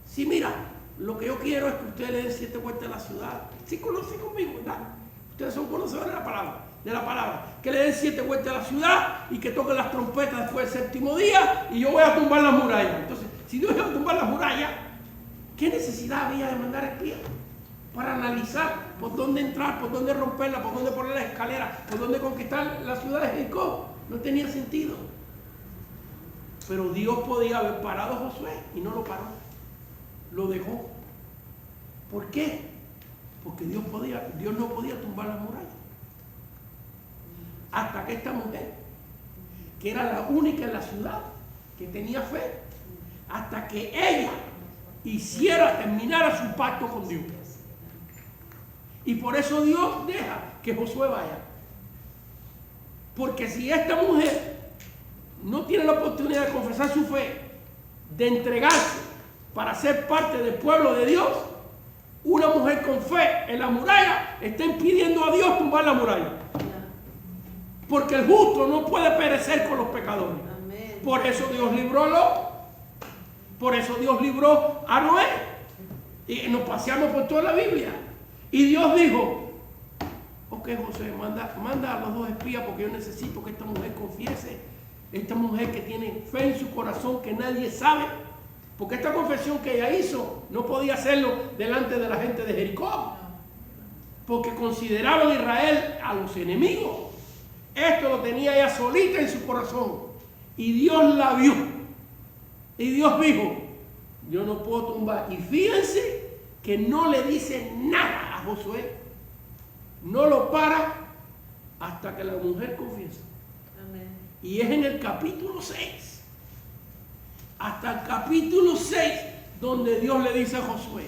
Sí, mira, lo que yo quiero es que ustedes le den 7 vueltas a la ciudad. Sí, conocen conmigo, ¿verdad? Ustedes son conocedores de la palabra. Que le den 7 vueltas a la ciudad y que toquen las trompetas después del 7º día y yo voy a tumbar las murallas. Entonces, si Dios iba a tumbar las murallas, ¿qué necesidad había de mandar espías? Para analizar por dónde entrar, por dónde romperla, por dónde poner las escaleras, por dónde conquistar la ciudad de Jericó. No tenía sentido. Pero Dios podía haber parado a Josué y no lo paró. Lo dejó. ¿Por qué? Porque Dios no podía tumbar las murallas. Hasta que esta mujer, que era la única en la ciudad que tenía fe, hasta que ella terminara su pacto con Dios. Y por eso Dios deja que Josué vaya. Porque si esta mujer no tiene la oportunidad de confesar su fe, de entregarse para ser parte del pueblo de Dios, una mujer con fe en la muralla está impidiendo a Dios tumbar la muralla. Porque el justo no puede perecer con los pecadores. Amén. Por eso Dios libró a Lot. Por eso Dios libró a Noé. Y nos paseamos por toda la Biblia. Y Dios dijo, ok, José, manda a los 2 espías porque yo necesito que esta mujer confiese. Esta mujer que tiene fe en su corazón que nadie sabe. Porque esta confesión que ella hizo no podía hacerlo delante de la gente de Jericó. Porque consideraban a Israel a los enemigos. Esto lo tenía ella solita en su corazón. Y Dios la vio. Y Dios dijo, yo no puedo tumbar. Y fíjense que no le dice nada a Josué. No lo para hasta que la mujer confiesa. Amén. Y es en el capítulo 6. Hasta el capítulo 6 donde Dios le dice a Josué,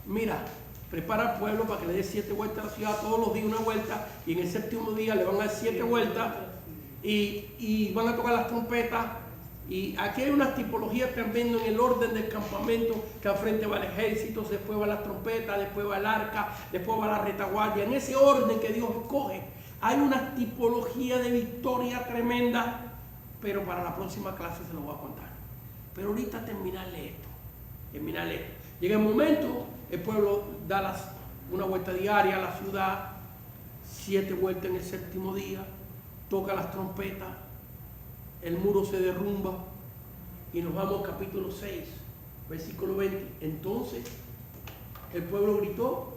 mira, prepara al pueblo para que le dé 7 vueltas a la ciudad, todos los días una vuelta, y en el 7º día le van a dar 7 vueltas y van a tocar las trompetas. Y aquí hay unas tipologías que están viendo en el orden del campamento, que al frente va el ejército, después va la trompeta, después va el arca, después va la retaguardia. En ese orden que Dios escoge, hay una tipología de victoria tremenda, pero para la próxima clase se lo voy a contar. Pero ahorita terminarle esto. Llega el momento, el pueblo da una vuelta diaria a la ciudad, 7 vueltas en el 7º día, toca las trompetas, el muro se derrumba y nos vamos al capítulo 6, versículo 20. Entonces el pueblo gritó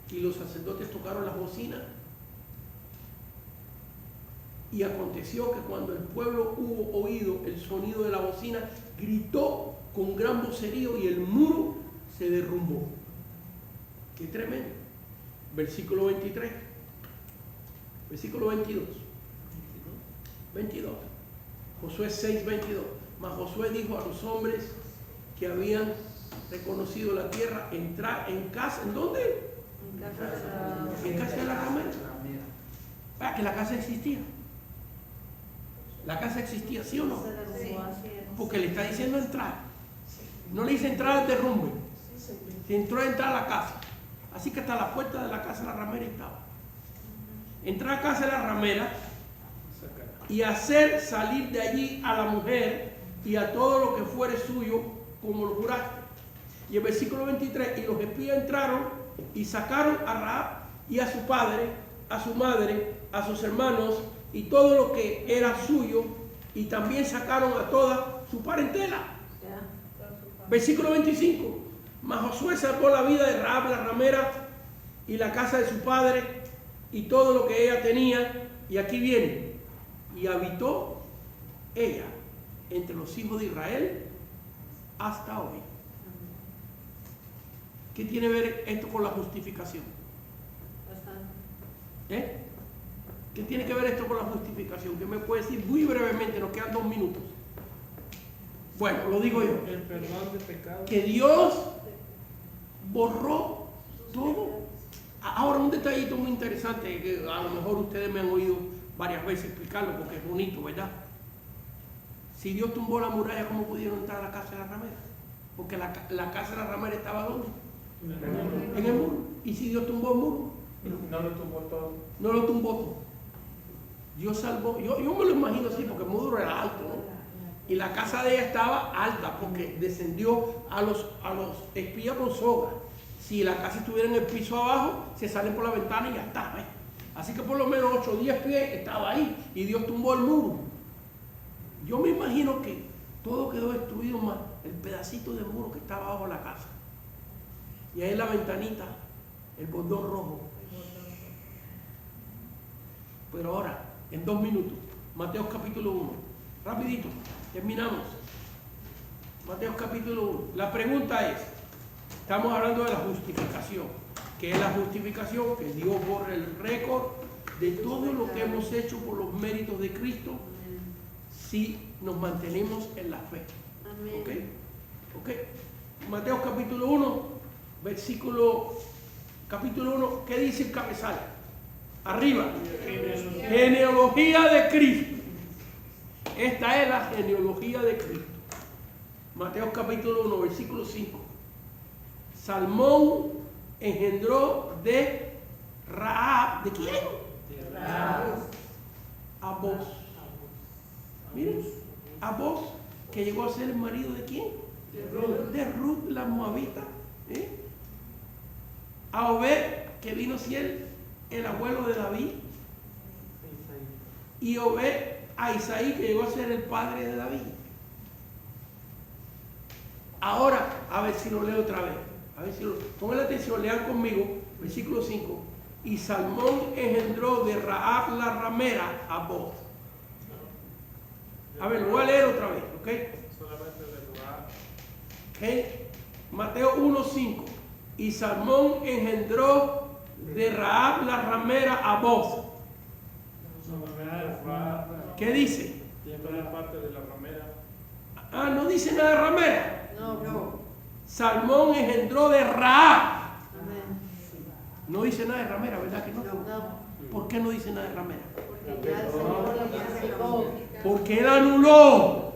y los sacerdotes tocaron las bocinas. Y aconteció que cuando el pueblo hubo oído el sonido de la bocina, gritó con gran vocerío y el muro se derrumbó. ¡Qué tremendo! Versículo 23. Versículo 22. 22. Josué 6, 22. Mas Josué dijo a los hombres que habían reconocido la tierra, entrar en casa. ¿En dónde? En casa de la ramera. Para que la casa existía. La casa existía, ¿sí o no? Porque le está diciendo entrar. No le dice entrar al derrumbe. Se entró a entrar a la casa. Así que hasta la puerta de la casa de la ramera estaba. Entrar a casa de la ramera y hacer salir de allí a la mujer y a todo lo que fuere suyo, como lo juraste. Y el versículo 23, y los espías entraron y sacaron a Rahab y a su padre, a su madre, a sus hermanos y todo lo que era suyo, y también sacaron a toda su parentela. Versículo 25, mas Josué salvó la vida de Rahab la ramera y la casa de su padre y todo lo que ella tenía. Y aquí viene, y habitó ella entre los hijos de Israel hasta hoy. ¿Qué tiene que ver esto con la justificación? ¿Qué tiene que ver esto con la justificación? ¿Qué me puede decir muy brevemente? Nos quedan 2 minutos. Bueno, lo digo yo. El perdón de pecados. Que Dios borró todo. Ahora, un detallito muy interesante que a lo mejor ustedes me han oído varias veces explicarlo porque es bonito, ¿verdad? Si Dios tumbó la muralla, ¿cómo pudieron entrar a la casa de la ramera? Porque la casa de la ramera estaba ¿dónde? En el muro. ¿Y si Dios tumbó el muro? No lo tumbó todo. No lo tumbó todo. Dios salvó. Yo me lo imagino así porque el muro era alto, ¿no? Y la casa de ella estaba alta porque descendió a los espías con soga. Si la casa estuviera en el piso abajo, se salen por la ventana y ya está. ¿Ves? Así que por lo menos 8 o 10 pies estaba ahí y Dios tumbó el muro. Yo me imagino que todo quedó destruido más el pedacito de muro que estaba abajo de la casa. Y ahí en la ventanita, el bordón rojo. Pero ahora, en 2 minutos, Mateo capítulo 1. Rapidito, terminamos. Mateo capítulo 1. La pregunta es, estamos hablando de la justificación. ¿Qué es la justificación? Que Dios borre el récord de todo lo que hemos hecho por los méritos de Cristo si nos mantenemos en la fe. Amén. ¿Ok? Mateo capítulo 1, capítulo 1, ¿qué dice el cabezal? Arriba. Genealogía de Cristo. Esta es la genealogía de Cristo. Mateo capítulo 1, versículo 5. Salmón engendró de Rahab. ¿De quién? De Rahab. A Boz. Miren, a Boz, que llegó a ser el marido de quién? De Ruth la moabita. A Obed, que vino a ser el abuelo de David. Y Obed a Isaí, que llegó a ser el padre de David. Ahora, a ver si lo leo otra vez. Pongan atención, lean conmigo, versículo 5. Y Salmón engendró de Rahab la ramera a Boz. A ver, lo voy a leer otra vez, ¿ok? Solamente de Rahab. ¿Ok? Mateo 1:5. Y Salmón engendró de Rahab la ramera a Boz. ¿Qué dice? Siempre es parte de la ramera. Ah, no dice nada de ramera. No. Salmón engendró de Rahab. Amén. No dice nada de ramera, ¿verdad que no? No. ¿Por qué no dice nada de ramera? Porque ya el Señor ya secó. Porque Él anuló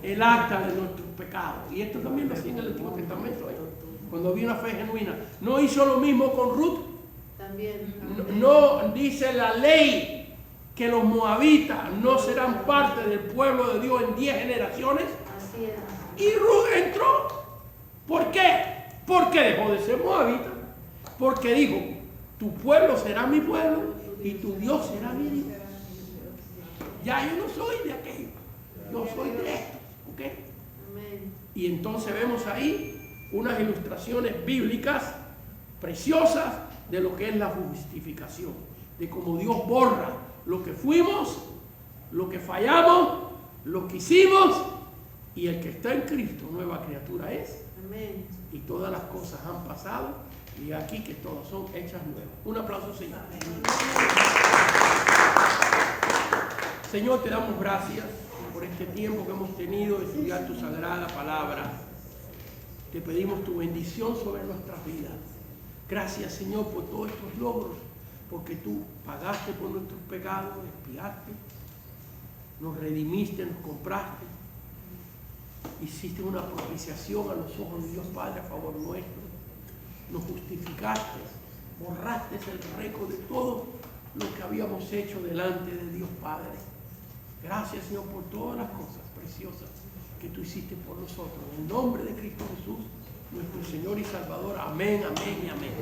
el acta de nuestros pecados. Y esto también lo hacía en el Antiguo Testamento, cuando había una fe genuina. No hizo lo mismo con Ruth. También. No dice la ley que los moabitas no serán parte del pueblo de Dios en 10 generaciones. Así es. Y Ruth entró. ¿Por qué? Porque dejó de ser moabita. Porque dijo, tu pueblo será mi pueblo y tu Dios será mi Dios. Ya yo no soy de aquello, yo soy de esto. ¿Ok? Amén. Y entonces vemos ahí unas ilustraciones bíblicas preciosas de lo que es la justificación, de cómo Dios borra lo que fuimos, lo que fallamos, lo que hicimos, y el que está en Cristo, nueva criatura es. Amén. Y todas las cosas han pasado, y aquí que todas son hechas nuevas. Un aplauso, Señor. Señor, te damos gracias por este tiempo que hemos tenido de estudiar tu sagrada palabra. Te pedimos tu bendición sobre nuestras vidas. Gracias, Señor, por todos estos logros, porque tú pagaste por nuestros pecados, expiaste, nos redimiste, nos compraste, hiciste una propiciación a los ojos de Dios Padre a favor nuestro, nos justificaste, borraste el récord de todo lo que habíamos hecho delante de Dios Padre. Gracias, Señor, por todas las cosas preciosas que tú hiciste por nosotros. En el nombre de Cristo Jesús, nuestro Señor y Salvador. Amén, amén y amén.